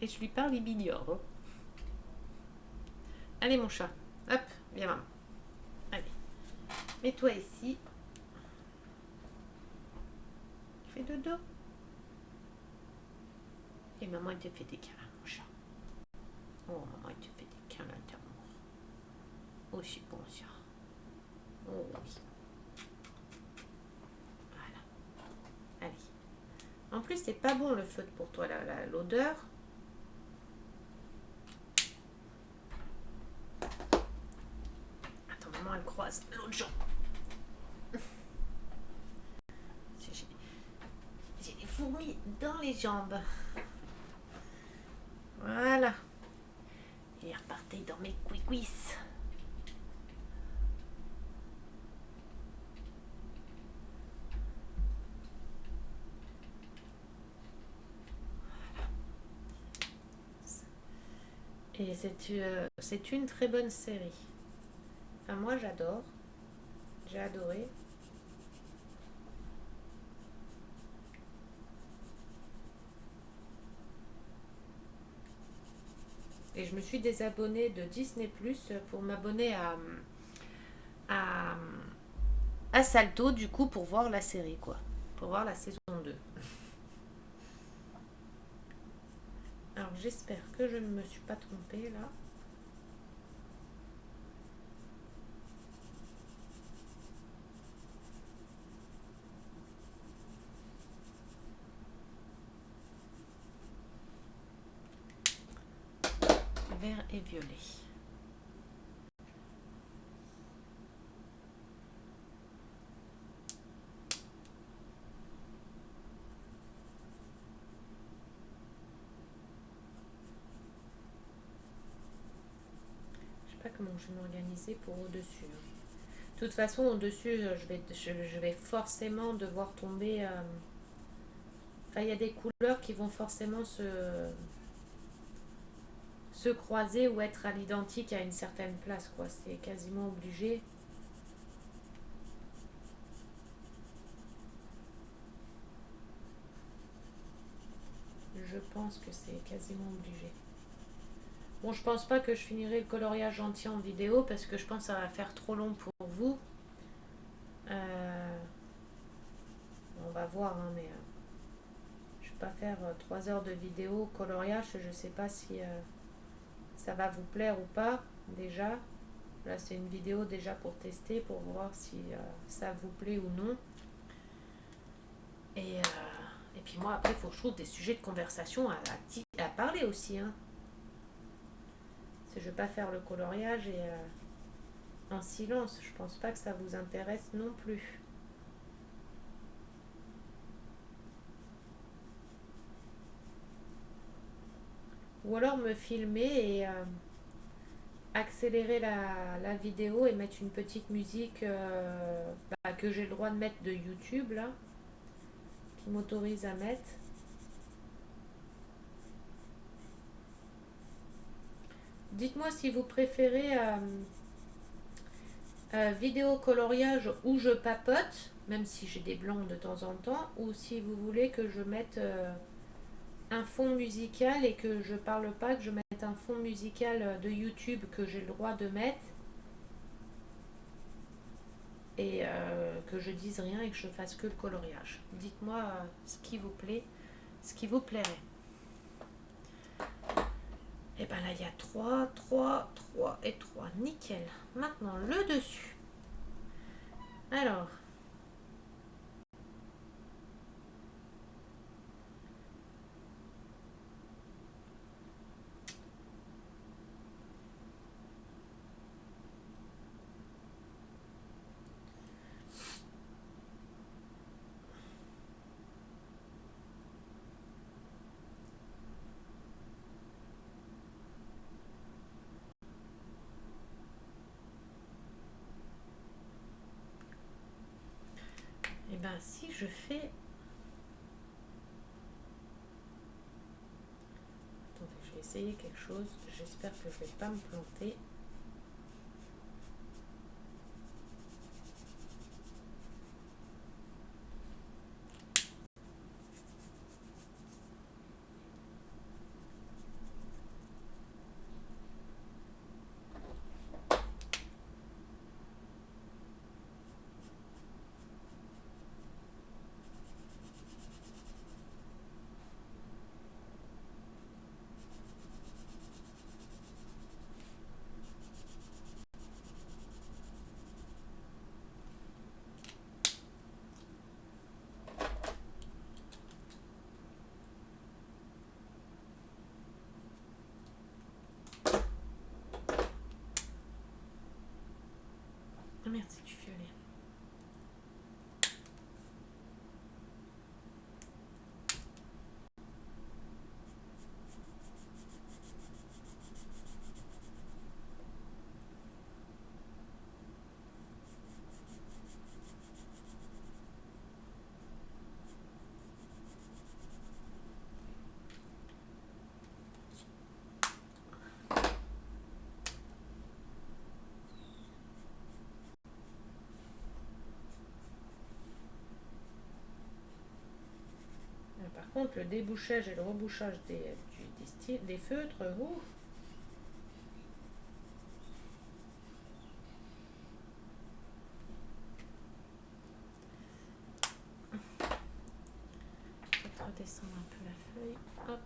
Et je lui parle, il m'ignore. Hein. Allez, mon chat. Hop, viens, maman. Allez. Mets-toi ici. Fais dodo. Et maman, elle te fait des câlins, mon chat. Oh, maman, elle te fait des câlins d'amour. Oh, c'est bon, ça. Oh, oui. Voilà. Allez. En plus, c'est pas bon le feutre pour toi, l'odeur. Attends, maman, elle croise l'autre jambe. J'ai des fourmis dans les jambes. Voilà. Et repartez dans mes couicuis. Et c'est une très bonne série. Enfin, moi, j'adore. J'ai adoré. Et je me suis désabonnée de Disney Plus pour m'abonner à, à Salto, du coup, pour voir la série, quoi. Pour voir la saison 2. Alors, j'espère que je ne me suis pas trompée, là. vert et violet. Je sais pas comment je vais m'organiser pour au-dessus. De toute façon, au-dessus, je vais forcément devoir tomber... Enfin, il y a des couleurs qui vont forcément se croiser ou être à l'identique à une certaine place, quoi. C'est quasiment obligé. Je pense que c'est quasiment obligé. Bon, je pense pas que je finirai le coloriage entier en vidéo parce que je pense que ça va faire trop long pour vous. On va voir, hein, mais je vais pas faire 3 heures de vidéo coloriage. Je sais pas si ça va vous plaire ou pas déjà. Là, c'est une vidéo déjà pour tester, pour voir si ça vous plaît ou non. Et puis moi, après, il faut que je trouve des sujets de conversation à parler aussi. Hein. Parce que je ne vais pas faire le coloriage et en silence. Je pense pas que ça vous intéresse non plus. Ou alors me filmer et accélérer la vidéo et mettre une petite musique que j'ai le droit de mettre de YouTube, là, qui m'autorise à mettre. Dites-moi si vous préférez vidéo coloriage où je papote, même si j'ai des blancs de temps en temps, ou si vous voulez que je mette un fond musical et que je parle pas, que je mette un fond musical de YouTube que j'ai le droit de mettre et que je dise rien et que je fasse que le coloriage. Dites-moi ce qui vous plaît, ce qui vous plairait. Et ben là il y a 3, 3, 3 et 3. Nickel. Maintenant le dessus. Alors. Et ben si je fais... Attendez, je vais essayer quelque chose. J'espère que je vais pas me planter. Merci du violet. Par contre, le débouchage et le rebouchage des feutres, ouh. Je vais redescendre un peu la feuille. Hop.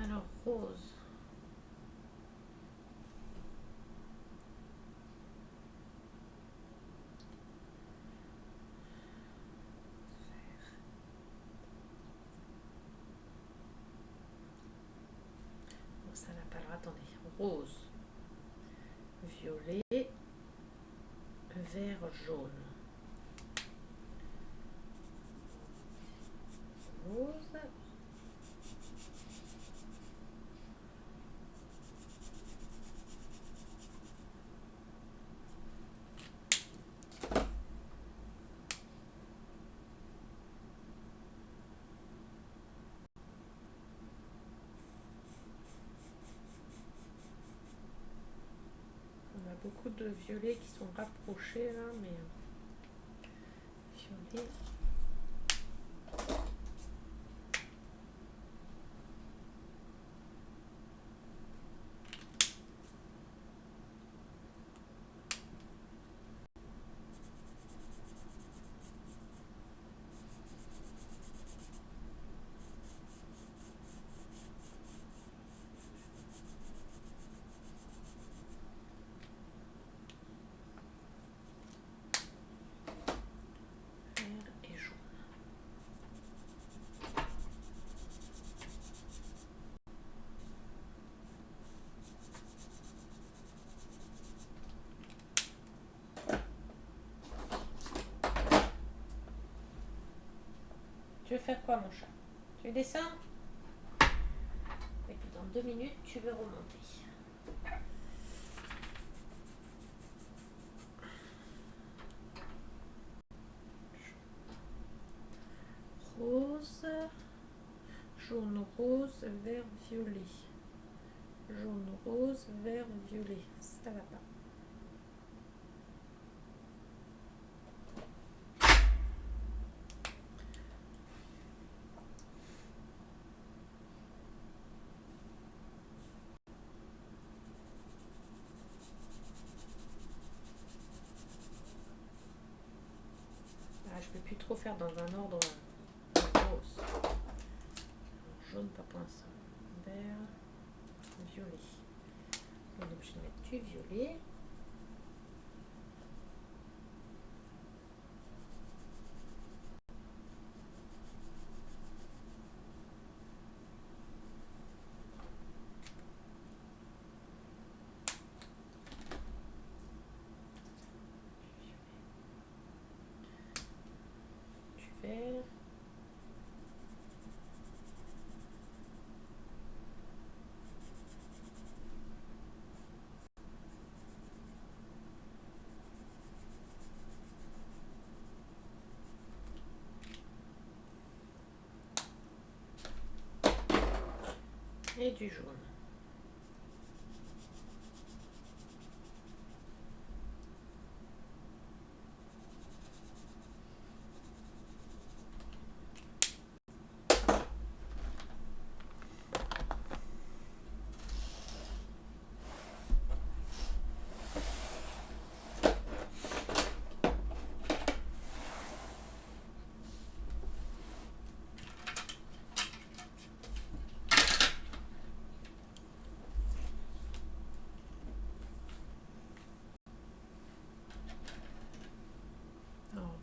Alors, rose. rose, violet, vert, jaune, rose, on a beaucoup de violets qui sont rapprochés là, mais violet. Tu veux faire quoi, mon chat? Tu descends? Et puis dans 2 minutes, tu veux remonter. Rose, jaune, rose, vert, violet. Jaune, rose, vert, violet. Ça va pas. Ah, je peux plus trop faire dans un ordre rose. Jaune, pas pour l'instant. Vert, violet. On est obligé de mettre du violet. Du vert. Et du jaune.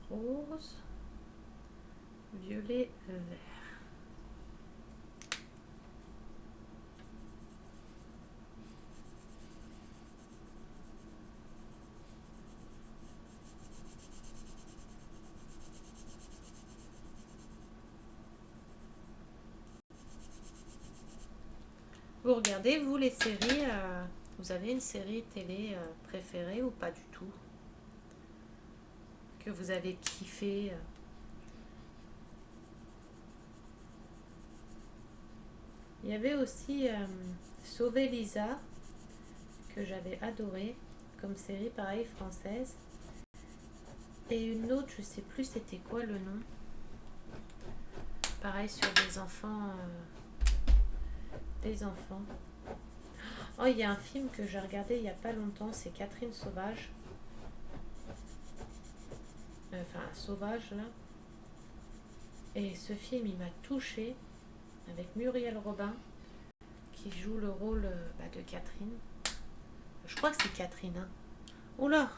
Rose, violet, vert. Vous regardez, vous, les séries, vous avez une série télé préférée ou pas du tout? Que vous avez kiffé? Il y avait aussi Sauver Lisa, que j'avais adoré, comme série, pareil, française. Et une autre, je sais plus c'était quoi le nom. Pareil, sur des enfants. Des enfants. Oh, il y a un film que j'ai regardé il n'y a pas longtemps, c'est Catherine Sauvage. Enfin, Sauvage, là. Et ce film, il m'a touchée, avec Muriel Robin, qui joue le rôle de Catherine. Je crois que c'est Catherine. Hein. Oula!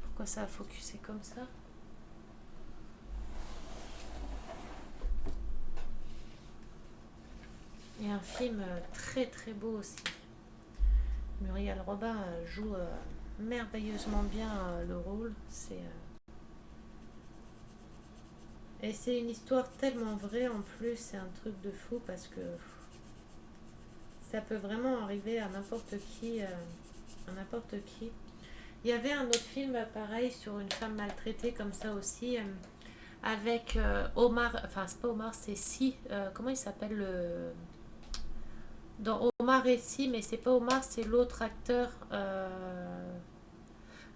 Pourquoi ça a focusé comme ça? Il y a un film très très beau aussi. Muriel Robin joue merveilleusement bien le rôle. Et c'est une histoire tellement vraie en plus, c'est un truc de fou parce que ça peut vraiment arriver à n'importe qui. À n'importe qui. Il y avait un autre film pareil sur une femme maltraitée comme ça aussi, avec Omar, enfin c'est pas Omar, c'est Si, comment il s'appelle dans Omar et Si, mais c'est pas Omar, c'est l'autre acteur.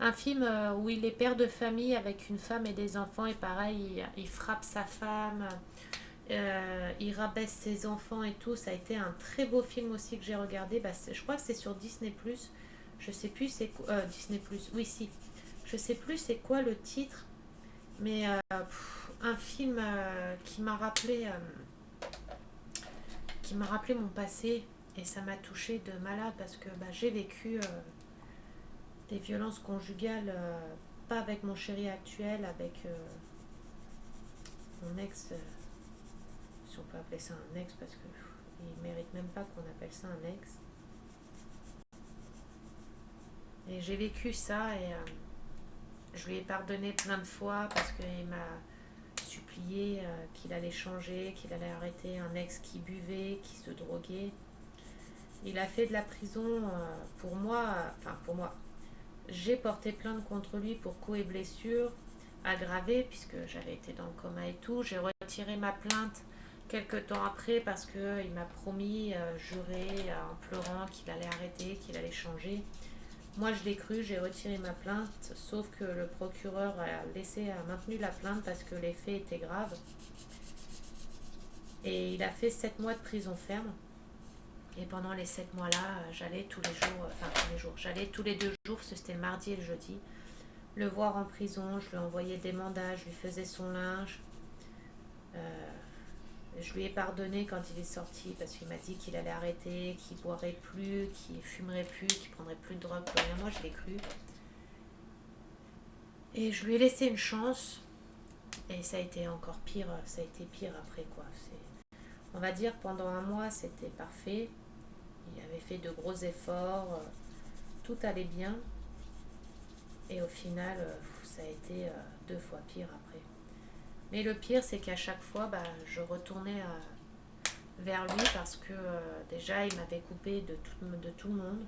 Un film où il est père de famille avec une femme et des enfants et pareil, il frappe sa femme, il rabaisse ses enfants et tout. Ça a été un très beau film aussi que j'ai regardé. Bah, je crois que c'est sur Disney+. Je sais plus c'est quoi. Disney+, oui si. Je sais plus c'est quoi le titre, mais un film qui m'a rappelé mon passé et ça m'a touché de malade parce que bah, j'ai vécu des violences conjugales, pas avec mon chéri actuel, avec mon ex, si on peut appeler ça un ex parce que il mérite même pas qu'on appelle ça un ex. Et j'ai vécu ça et je lui ai pardonné plein de fois parce qu'il m'a supplié qu'il allait changer, qu'il allait arrêter un ex qui buvait, qui se droguait. Il a fait de la prison pour moi, enfin pour moi. J'ai porté plainte contre lui pour coups et blessures aggravées puisque j'avais été dans le coma et tout. J'ai retiré ma plainte quelques temps après parce qu'il m'a promis, juré en pleurant qu'il allait arrêter, qu'il allait changer. Moi, je l'ai cru, j'ai retiré ma plainte, sauf que le procureur a maintenu la plainte parce que les faits étaient graves. Et il a fait 7 mois de prison ferme. Et pendant les 7 mois-là, j'allais tous les jours, j'allais tous les 2 jours, parce que c'était le mardi et le jeudi, le voir en prison, je lui envoyais des mandats, je lui faisais son linge. Je lui ai pardonné quand il est sorti parce qu'il m'a dit qu'il allait arrêter, qu'il boirait plus, qu'il fumerait plus, qu'il prendrait plus de drogue, plus rien. Moi, je l'ai cru. Et je lui ai laissé une chance. Et ça a été encore pire, ça a été pire après quoi. On va dire pendant un mois, c'était parfait. Il avait fait de gros efforts, tout allait bien. Et au final, ça a été 2 fois pire après. Mais le pire, c'est qu'à chaque fois, bah, je retournais vers lui parce que déjà, il m'avait coupé de tout le monde.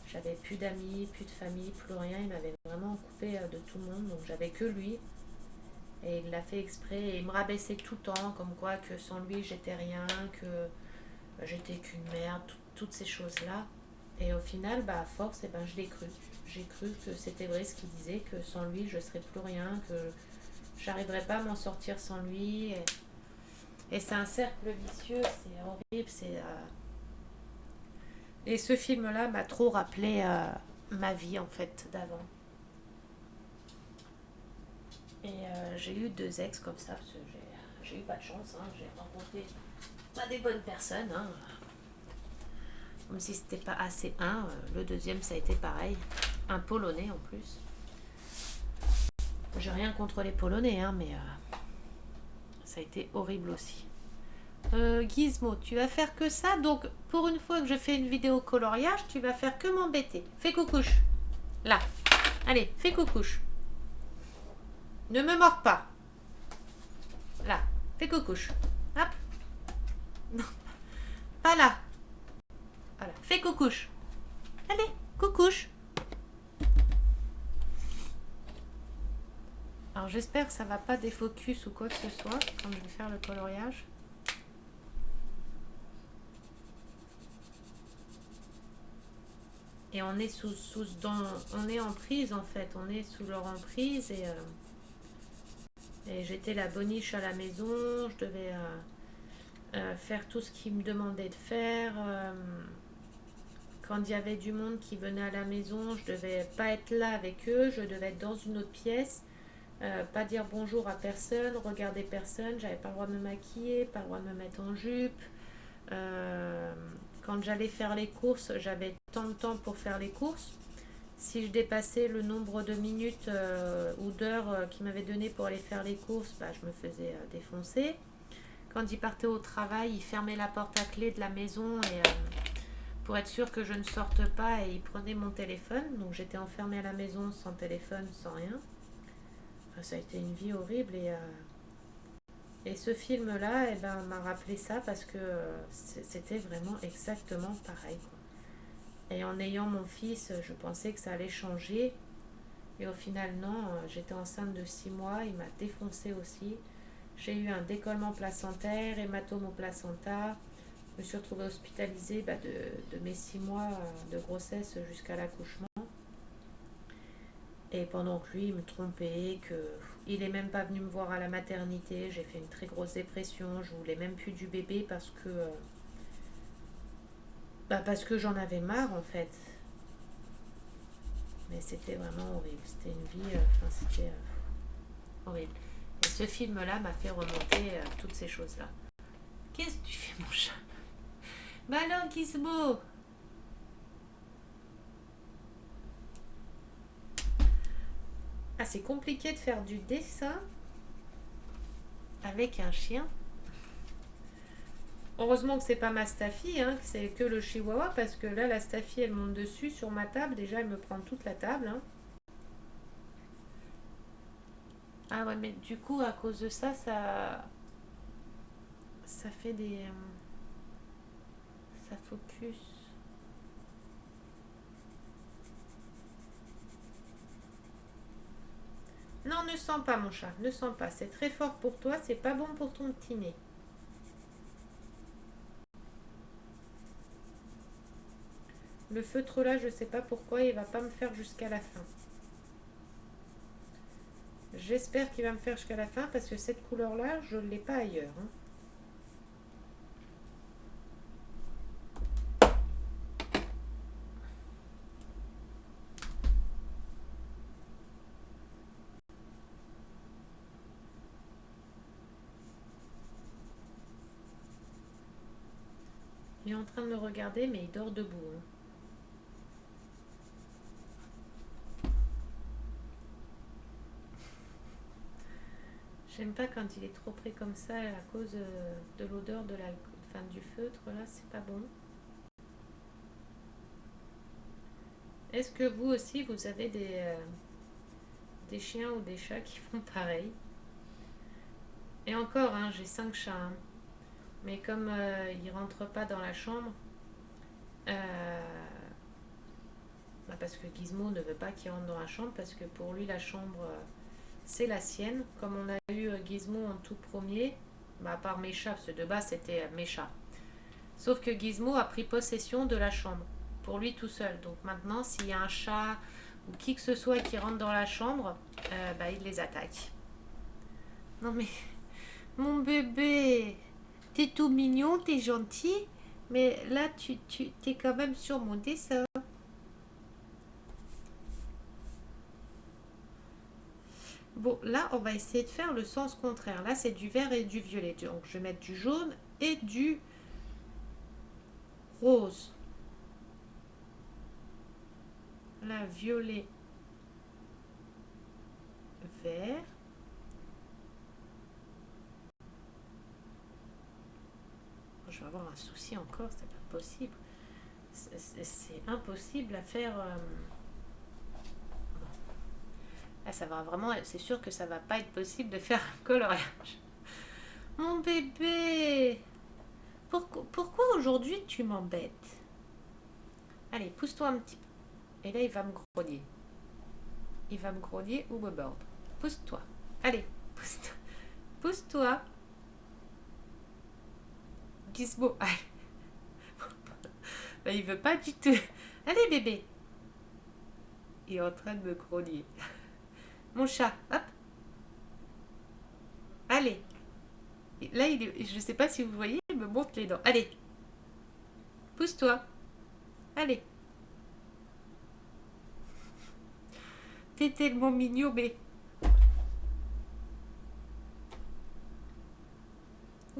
J'avais plus d'amis, plus de famille, plus rien. Il m'avait vraiment coupé de tout le monde. Donc, j'avais que lui. Et il l'a fait exprès. Et il me rabaissait tout le temps, comme quoi que sans lui, j'étais rien, que j'étais qu'une merde, toutes ces choses-là. Et au final, bah, à force, ben, je l'ai cru. J'ai cru que c'était vrai ce qu'il disait, que sans lui, je serais plus rien, que j'arriverais pas à m'en sortir sans lui. Et c'est un cercle vicieux, c'est horrible. Et ce film-là m'a trop rappelé ma vie, en fait, d'avant. Et j'ai eu 2 ex comme ça, parce que j'ai eu pas de chance. Hein. J'ai rencontré pas des bonnes personnes. Hein. Comme si c'était pas assez un. Le deuxième, ça a été pareil. Un Polonais en plus. J'ai rien contre les Polonais, hein, mais ça a été horrible aussi. Gizmo, tu vas faire que ça. Donc, pour une fois que je fais une vidéo coloriage, tu vas faire que m'embêter. Fais coucouche. Là. Allez, fais coucouche. Ne me mords pas. Là. Fais coucouche. Hop. Non. Pas là. Voilà. Fais coucouche. Allez, coucouche. Alors j'espère que ça va pas défocus ou quoi que ce soit quand je vais faire le coloriage. Et on est on est en prise en fait, on est sous leur emprise et j'étais la boniche à la maison, je devais faire tout ce qu'ils me demandaient de faire. Quand il y avait du monde qui venait à la maison, je devais pas être là avec eux, je devais être dans une autre pièce. Pas dire bonjour à personne, regarder personne, j'avais pas le droit de me maquiller, pas le droit de me mettre en jupe. Quand j'allais faire les courses, j'avais tant de temps pour faire les courses. Si je dépassais le nombre de minutes ou d'heures qu'ils m'avaient donné pour aller faire les courses, bah, je me faisais défoncer. Quand ils partaient au travail, ils fermaient la porte à clé de la maison et pour être sûr que je ne sorte pas, et il prenait mon téléphone. Donc j'étais enfermée à la maison sans téléphone, sans rien. Enfin, ça a été une vie horrible. Et ce film-là, eh ben, m'a rappelé ça parce que c'était vraiment exactement pareil, quoi. Et en ayant mon fils, je pensais que ça allait changer. Et au final, non. J'étais enceinte de 6 mois. Il m'a défoncé aussi. J'ai eu un décollement placentaire, hématome au placenta. Je me suis retrouvée hospitalisée de mes 6 mois de grossesse jusqu'à l'accouchement. Et pendant que lui, il me trompait, il est même pas venu me voir à la maternité, j'ai fait une très grosse dépression, je voulais même plus du bébé parce que j'en avais marre en fait. Mais c'était vraiment horrible, c'était une vie, c'était horrible. Et ce film-là m'a fait remonter toutes ces choses-là. Qu'est-ce que tu fais, mon chat? Bah alors, Gizmo! Ah, c'est compliqué de faire du dessin avec un chien. Heureusement que c'est pas ma Staffy, hein, que c'est que le chihuahua, parce que là, la Staffy, elle monte dessus sur ma table. Déjà, elle me prend toute la table. Hein. Ah ouais, mais du coup, à cause de ça, ça fait des... ça focus. Non, ne sens pas, mon chat, ne sens pas. C'est très fort pour toi, c'est pas bon pour ton petit nez. Le feutre là, je sais pas pourquoi, il va pas me faire jusqu'à la fin. J'espère qu'il va me faire jusqu'à la fin parce que cette couleur là, je ne l'ai pas ailleurs. Hein. Il est en train de me regarder, mais il dort debout. Hein. J'aime pas quand il est trop près comme ça à cause de l'odeur de du feutre. Là, c'est pas bon. Est-ce que vous aussi, vous avez des chiens ou des chats qui font pareil? Et encore, hein, j'ai 5 chats. Hein. Mais comme ils rentrent pas dans la chambre, parce que Gizmo ne veut pas qu'il rentre dans la chambre, parce que pour lui, la chambre, c'est la sienne. Comme on a eu Gizmo en tout premier, à part mes chats, parce que de base, c'était mes chats. Sauf que Gizmo a pris possession de la chambre, pour lui tout seul. Donc maintenant, s'il y a un chat ou qui que ce soit qui rentre dans la chambre, il les attaque. Non mais, mon bébé, t'es tout mignon, t'es gentil, mais là, t'es quand même sur mon dessin. Bon, là, on va essayer de faire le sens contraire. Là, c'est du vert et du violet. Donc, je vais mettre du jaune et du rose. Là, violet, vert. Je vais avoir un souci encore, c'est pas possible. C'est impossible à faire. Là, ça va vraiment. C'est sûr que ça va pas être possible de faire un coloriage. Mon bébé, pourquoi aujourd'hui tu m'embêtes? Allez, pousse-toi un petit peu. Et là, il va me grogner. Il va me grogner ou me mordre. Pousse-toi. Allez, pousse-toi. Pousse-toi. Gizmo, allez. Il veut pas du tout. Allez, bébé. Il est en train de me grogner. Mon chat, hop. Allez. Et là, je sais pas si vous voyez, il me montre les dents. Allez. Pousse-toi. Allez. T'es tellement mignon, mais...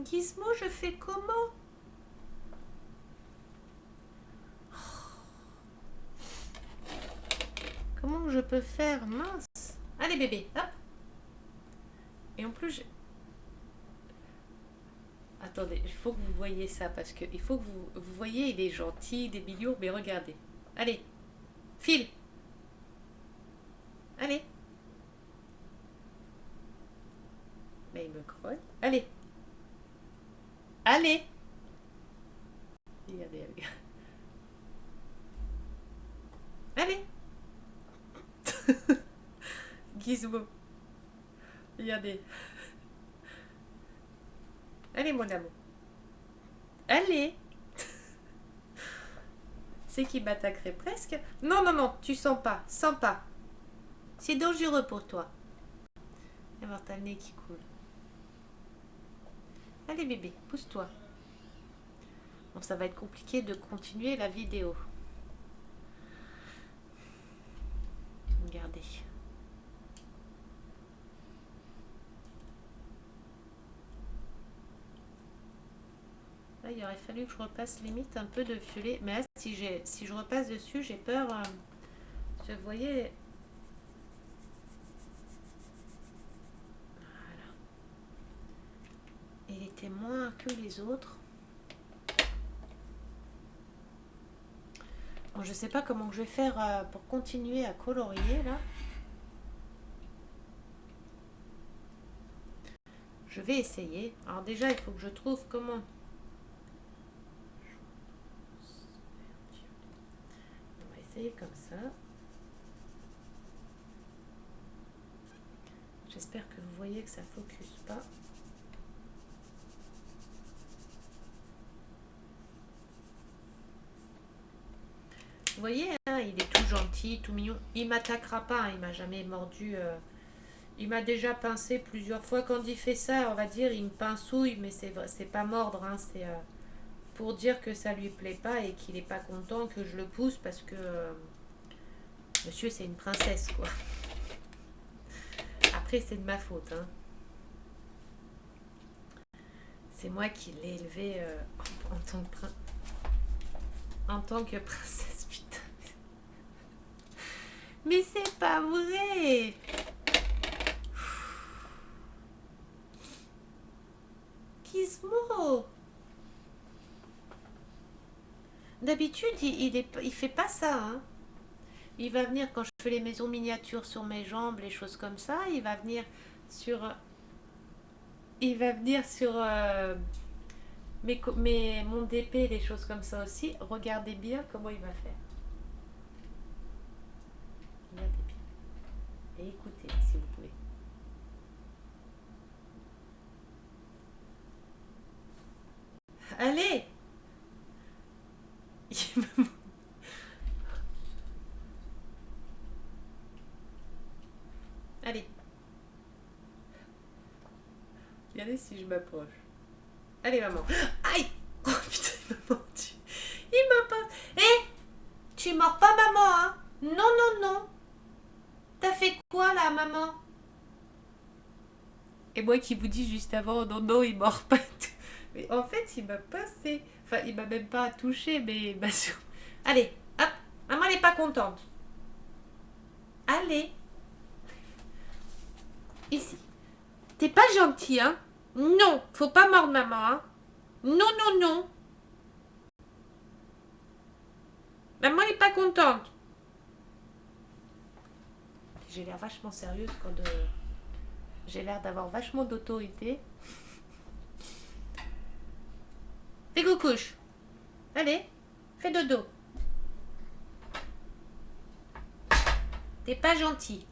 Gizmo, je fais comment? Comment je peux faire? Mince. Allez, bébé, hop. Et en plus, Attendez, il faut que vous voyez ça parce que il faut que vous voyez, il est gentil, il est mignon, mais regardez. Allez, file. Allez. Mais il me croit. Allez. Allez. Regardez, regardez. Allez. Gizmo. Regardez. Allez, mon amour. Allez. C'est qu'il m'attaquerait presque. Non, non, non, tu sens pas. Sens pas. C'est dangereux pour toi. Et voir t'as le nez qui coule. Allez, bébé, pousse-toi. Bon, ça va être compliqué de continuer la vidéo. Regardez. Là, il aurait fallu que je repasse limite un peu de violet. Mais là, si je repasse dessus, j'ai peur. Vous voyez. Voilà. Il était moins que les autres. Bon, je sais pas comment je vais faire pour continuer à colorier là. Je vais essayer. Alors déjà, il faut que je trouve comment. On va essayer comme ça. J'espère que vous voyez que ça focus pas. Vous voyez, hein, il est tout gentil, tout mignon. Il m'attaquera pas, hein, il m'a jamais mordu. Il m'a déjà pincé plusieurs fois. Quand il fait ça, on va dire, il me pincouille, mais c'est pas mordre, hein, c'est pour dire que ça lui plaît pas et qu'il est pas content que je le pousse parce que monsieur, c'est une princesse, quoi. Après, c'est de ma faute, hein. C'est moi qui l'ai élevé en tant que princesse, putain. Mais c'est pas vrai. Gizmo. D'habitude, il fait pas ça, hein. Il va venir quand je fais les maisons miniatures sur mes jambes, les choses comme ça. Il va venir sur mon DP, les choses comme ça aussi. Regardez bien comment il va faire. Regardez bien. Et écoutez, si vous pouvez. Allez. Allez. Regardez si je m'approche. Allez, maman. Aïe. Oh putain, il m'a mordu. Il m'a pas... Hé, tu mords pas maman, hein. Non, non, non. T'as fait quoi là, maman? Et moi qui vous dis juste avant, non, non, il mord pas. Mais en fait, il m'a passé. Enfin, il m'a même pas touché, mais... Allez, hop. Maman, elle est pas contente. Allez. Ici. T'es pas gentil, hein? Non, faut pas mordre maman, hein? Non, non, non. Maman, elle est pas contente. J'ai l'air vachement sérieuse quand j'ai l'air d'avoir vachement d'autorité. Fais coucouche. Allez, fais dodo. T'es pas gentil.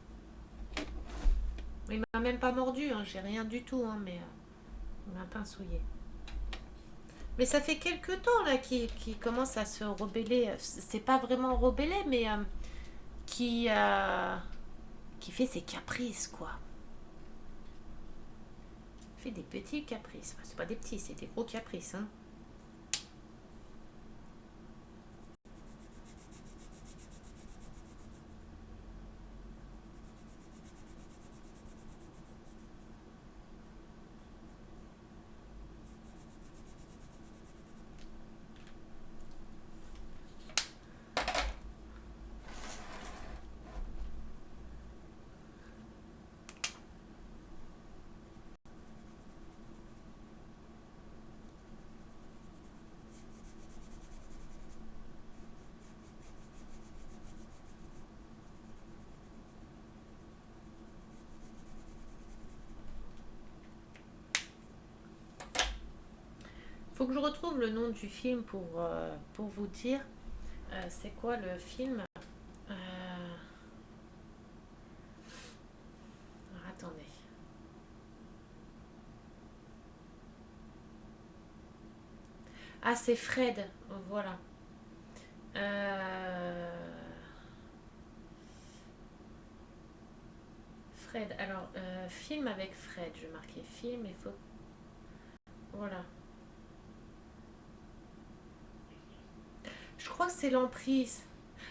Il m'a même pas mordu, hein, j'ai rien du tout, hein, mais il m'a pincouillé. Mais ça fait quelques temps là qu'il commence à se rebeller. C'est pas vraiment rebeller, mais qui fait ses caprices, quoi. Il fait des petits caprices. Enfin, c'est pas des petits, c'est des gros caprices, hein. Faut que je retrouve le nom du film pour vous dire c'est quoi le film. Euh, alors, attendez. Ah, c'est Fred. Voilà. Euh, Fred. Alors, film avec Fred. Je vais marquer film et faut. Voilà. Je crois que c'est l'emprise.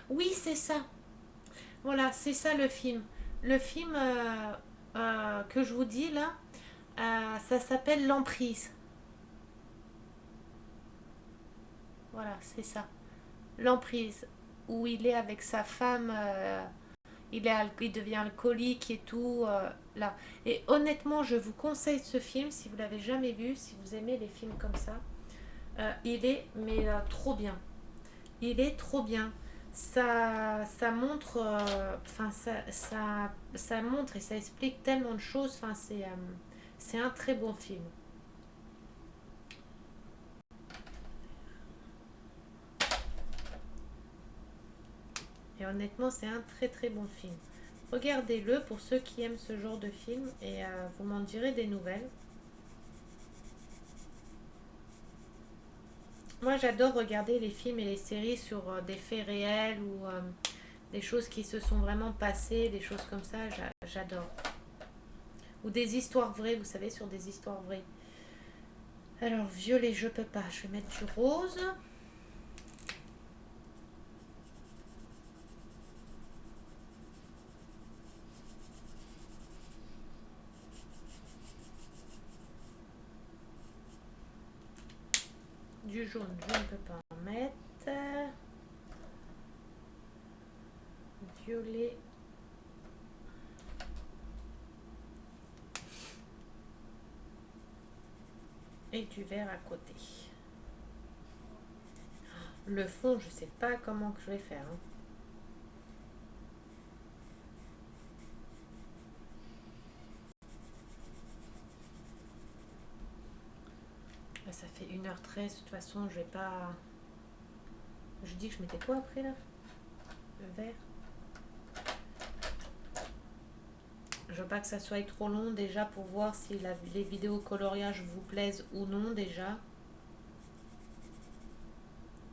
Oui, c'est ça. Voilà, c'est ça le film. Le film que je vous dis là, ça s'appelle L'emprise. Voilà, c'est ça. L'emprise. Où il est avec sa femme, il devient alcoolique et tout. Là. Et honnêtement, je vous conseille ce film si vous l'avez jamais vu, si vous aimez les films comme ça. Il est mais trop bien. Il est trop bien. Ça montre, enfin ça montre et ça explique tellement de choses. Enfin, c'est un très bon film. Et honnêtement, c'est un très très bon film. Regardez-le pour ceux qui aiment ce genre de film et vous m'en direz des nouvelles. Moi, j'adore regarder les films et les séries sur des faits réels ou des choses qui se sont vraiment passées, des choses comme ça. J'adore. Ou des histoires vraies, vous savez, sur des histoires vraies. Alors, violet, je peux pas. Je vais mettre du rose. Du jaune, je ne peux pas en mettre. Violet. Et du vert à côté. Le fond, je sais pas comment que je vais faire. Hein. Là, ça fait 1h13. De toute façon, je vais pas. Je dis que je mettais quoi après là? Le vert. Je veux pas que ça soit trop long déjà pour voir si les vidéos coloriage vous plaisent ou non déjà.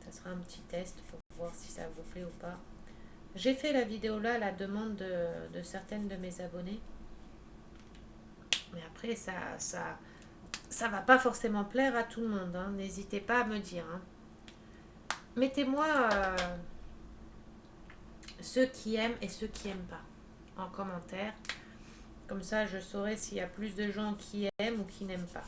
Ça sera un petit test pour voir si ça vous plaît ou pas. J'ai fait la vidéo là à la demande de certaines de mes abonnés. Mais après, ça va pas forcément plaire à tout le monde. Hein. N'hésitez pas à me dire. Hein. Mettez-moi ceux qui aiment et ceux qui aiment pas en commentaire. Comme ça, je saurai s'il y a plus de gens qui aiment ou qui n'aiment pas.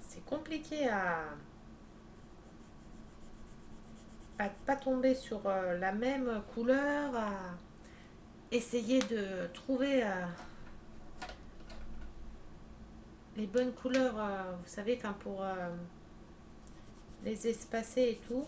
C'est compliqué à pas tomber sur la même couleur, à essayer de trouver les bonnes couleurs, vous savez, enfin pour les espacer et tout.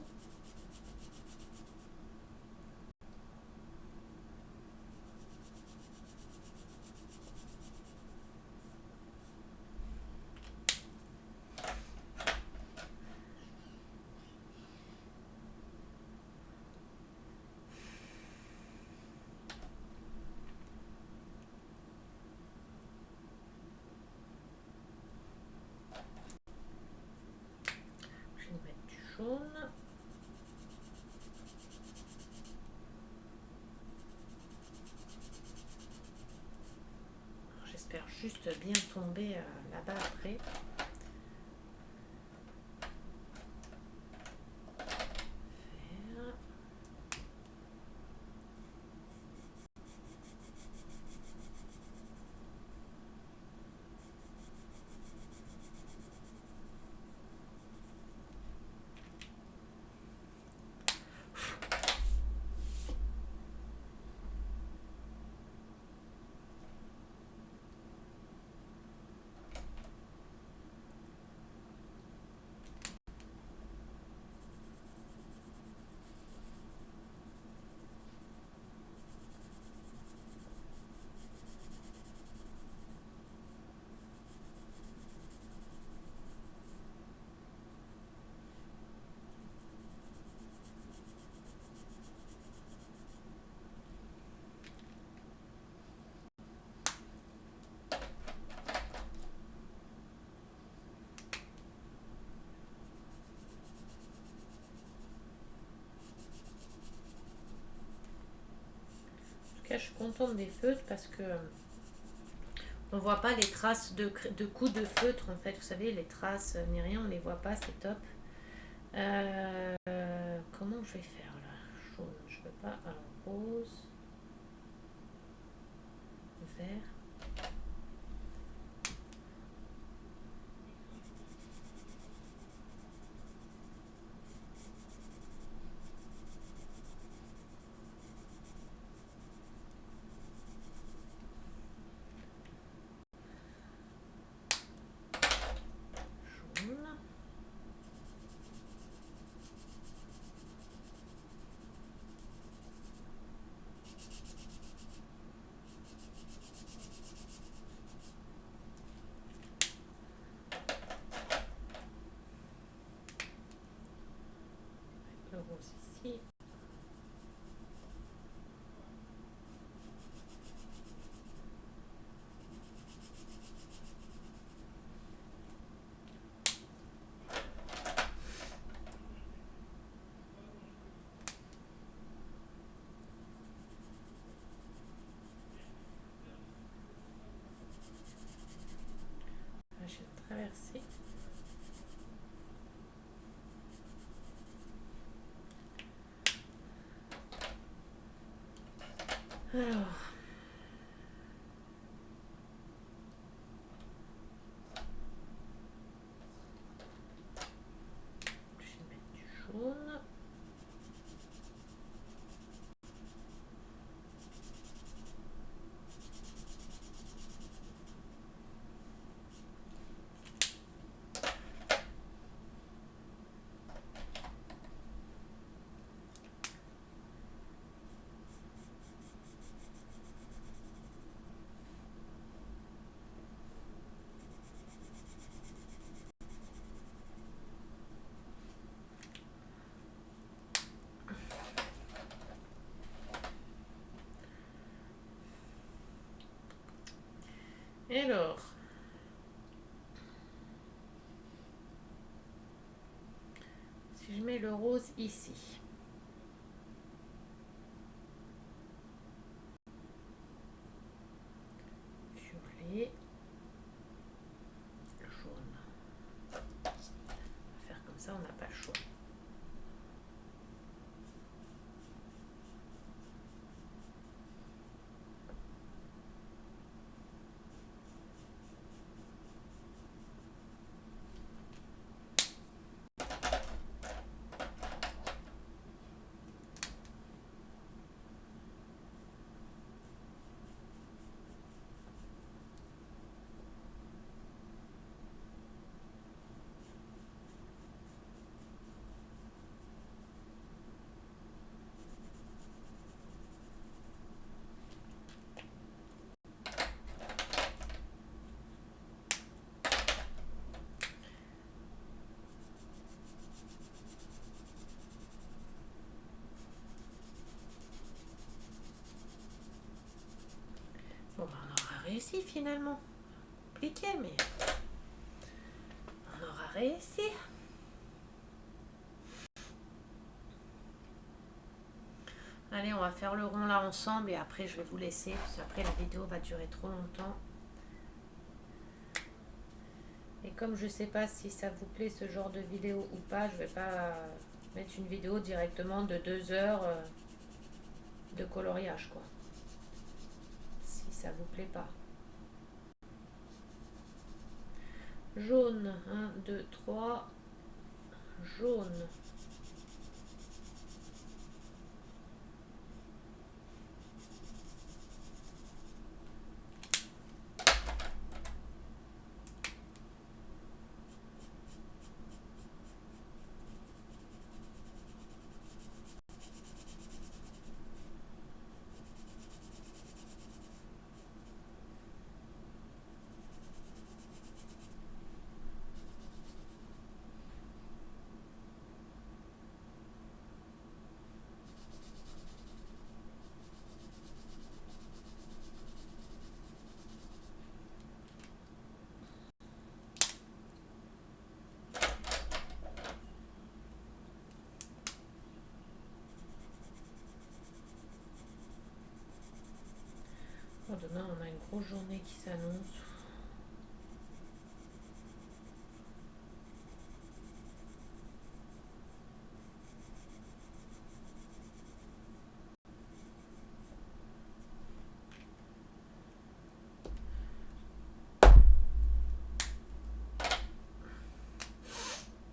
Je vais mettre du jaune. J'espère juste bien tomber là-bas après. cas, je suis contente des feutres parce que on voit pas les traces de coups de feutre en fait. Vous savez, les traces ni rien, on les voit pas, c'est top. Comment je vais faire là? Jaune, je peux pas. Alors rose, vert. Jaune. Le rose ici. Là, je vais traverser. Alors, je vais mettre du jaune. Alors, si je mets le rose ici, violet, jaune. On va faire comme ça, on n'a pas le choix. Bon, ben, on aura réussi finalement. Compliqué, mais on aura réussi. Allez, on va faire le rond là ensemble et après je vais vous laisser parce qu'après la vidéo va durer trop longtemps. Et comme je sais pas si ça vous plaît ce genre de vidéo ou pas, je vais pas mettre une vidéo directement de 2 heures de coloriage quoi. Si ça vous plaît pas. Jaune, 1, 2, 3. Jaune. demain, on a une grosse journée qui s'annonce.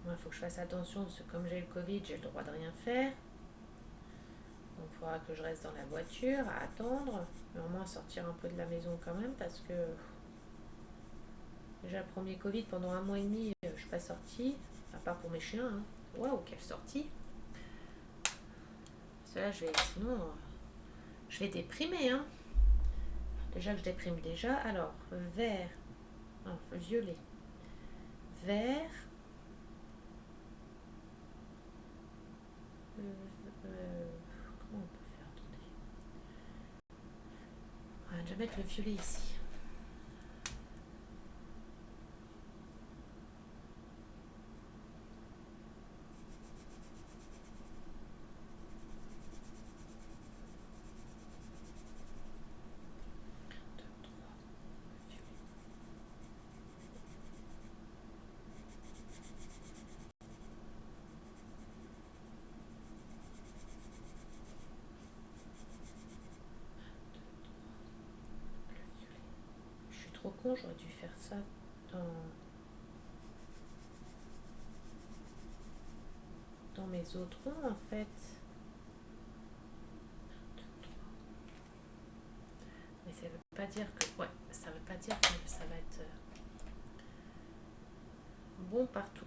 Il faut que je fasse attention parce que comme j'ai le Covid, j'ai le droit de rien faire. Donc il faudra que je reste dans la voiture à attendre. Mais au moins sortir un peu de la maison quand même parce que déjà le premier Covid pendant 1 mois et demi, je suis pas sortie. À part pour mes chiens. Hein. Waouh, quelle sortie! Parce que là, sinon, je vais déprimer. Hein. Déjà que je déprime déjà. Alors, vert, non, violet, vert. Comment on peut faire? Attendez. Je vais mettre le violet ici. Trop con, j'aurais dû faire ça dans mes autres ronds en fait. Mais ça veut pas dire que ça veut pas dire que ça va être bon partout.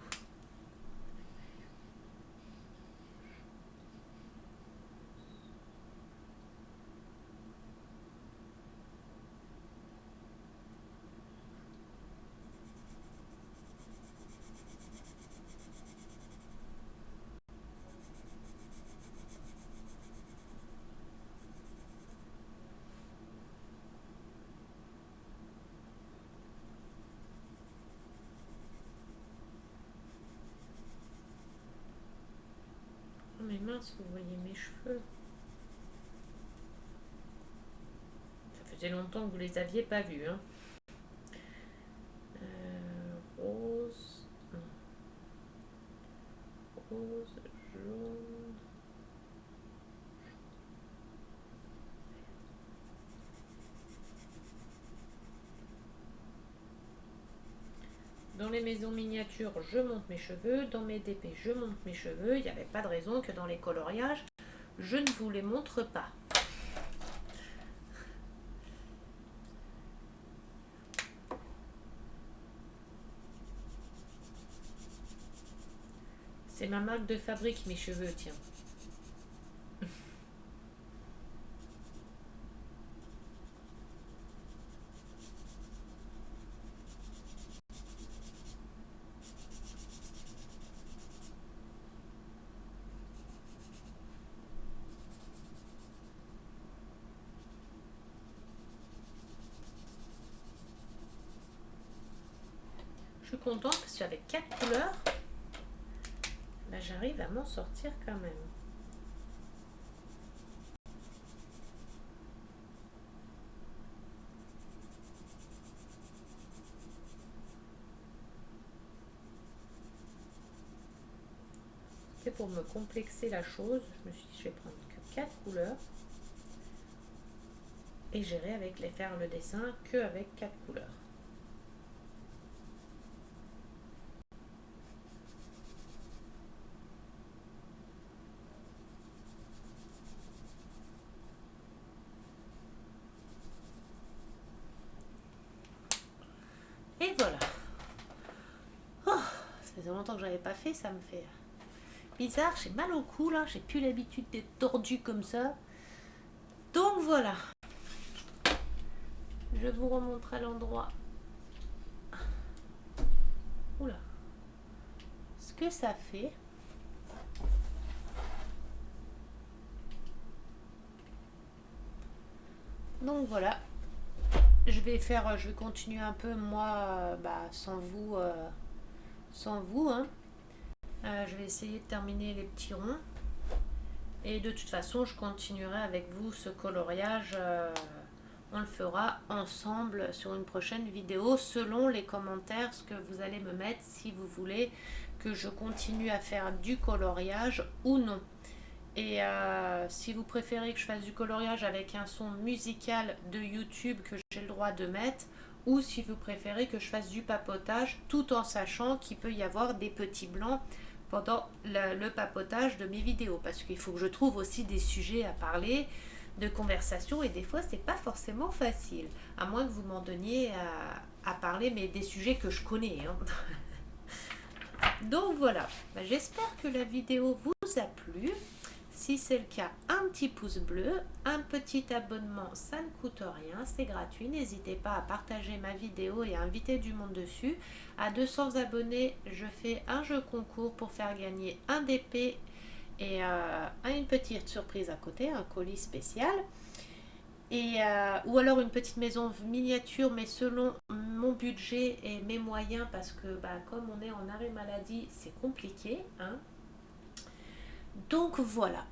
Mais mince, vous voyez mes cheveux. Ça faisait longtemps que vous les aviez pas vus. Hein. Rose. Non. Rose, jaune. Dans les maisons miniatures, je monte mes cheveux. Dans mes DP, je monte mes cheveux. Il n'y avait pas de raison que dans les coloriages, je ne vous les montre pas. C'est ma marque de fabrique, mes cheveux, tiens. Je suis contente parce qu'avec 4 couleurs, là j'arrive à m'en sortir quand même. C'est pour me complexer la chose, je me suis dit je vais prendre que 4 couleurs et j'irai avec faire le dessin que avec 4 couleurs. Et voilà. Oh, ça faisait longtemps que je n'avais pas fait, ça me fait bizarre, j'ai mal au cou là, j'ai plus l'habitude d'être tordue comme ça. Donc voilà. Je vous remontre à l'endroit. Oula. Ce que ça fait. Donc voilà. Je vais continuer un peu moi, sans vous, hein. Je vais essayer de terminer les petits ronds. Et de toute façon, je continuerai avec vous ce coloriage on le fera ensemble sur une prochaine vidéo selon les commentaires, ce que vous allez me mettre, si vous voulez que je continue à faire du coloriage ou non. Et si vous préférez que je fasse du coloriage avec un son musical de YouTube que j'ai le droit de mettre, ou si vous préférez que je fasse du papotage tout en sachant qu'il peut y avoir des petits blancs pendant le papotage de mes vidéos, parce qu'il faut que je trouve aussi des sujets à parler, de conversation, et des fois c'est pas forcément facile, à moins que vous m'en donniez à parler, mais des sujets que je connais, hein. Donc voilà, j'espère que la vidéo vous a plu. Si c'est le cas, un petit pouce bleu, un petit abonnement, ça ne coûte rien, c'est gratuit. N'hésitez pas à partager ma vidéo et à inviter du monde dessus. À 200 abonnés, je fais un jeu concours pour faire gagner un DP et une petite surprise à côté, un colis spécial. Ou alors une petite maison miniature, mais selon mon budget et mes moyens, parce que comme on est en arrêt maladie, c'est compliqué, hein. Donc voilà,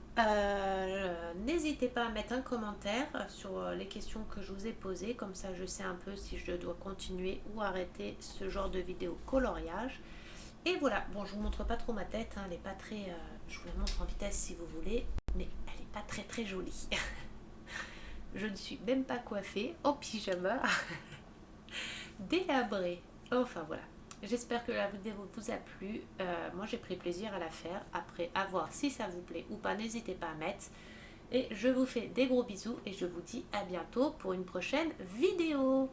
n'hésitez pas à mettre un commentaire sur les questions que je vous ai posées, comme ça je sais un peu si je dois continuer ou arrêter ce genre de vidéo coloriage. Et voilà, bon, je vous montre pas trop ma tête, hein, elle est pas très, je vous la montre en vitesse si vous voulez, mais elle est pas très très jolie. Je ne suis même pas coiffée, en pyjama, délabrée. Enfin voilà. J'espère que la vidéo vous a plu. Moi j'ai pris plaisir à la faire. Après, à voir si ça vous plaît ou pas, n'hésitez pas à mettre. Et je vous fais des gros bisous et je vous dis à bientôt pour une prochaine vidéo.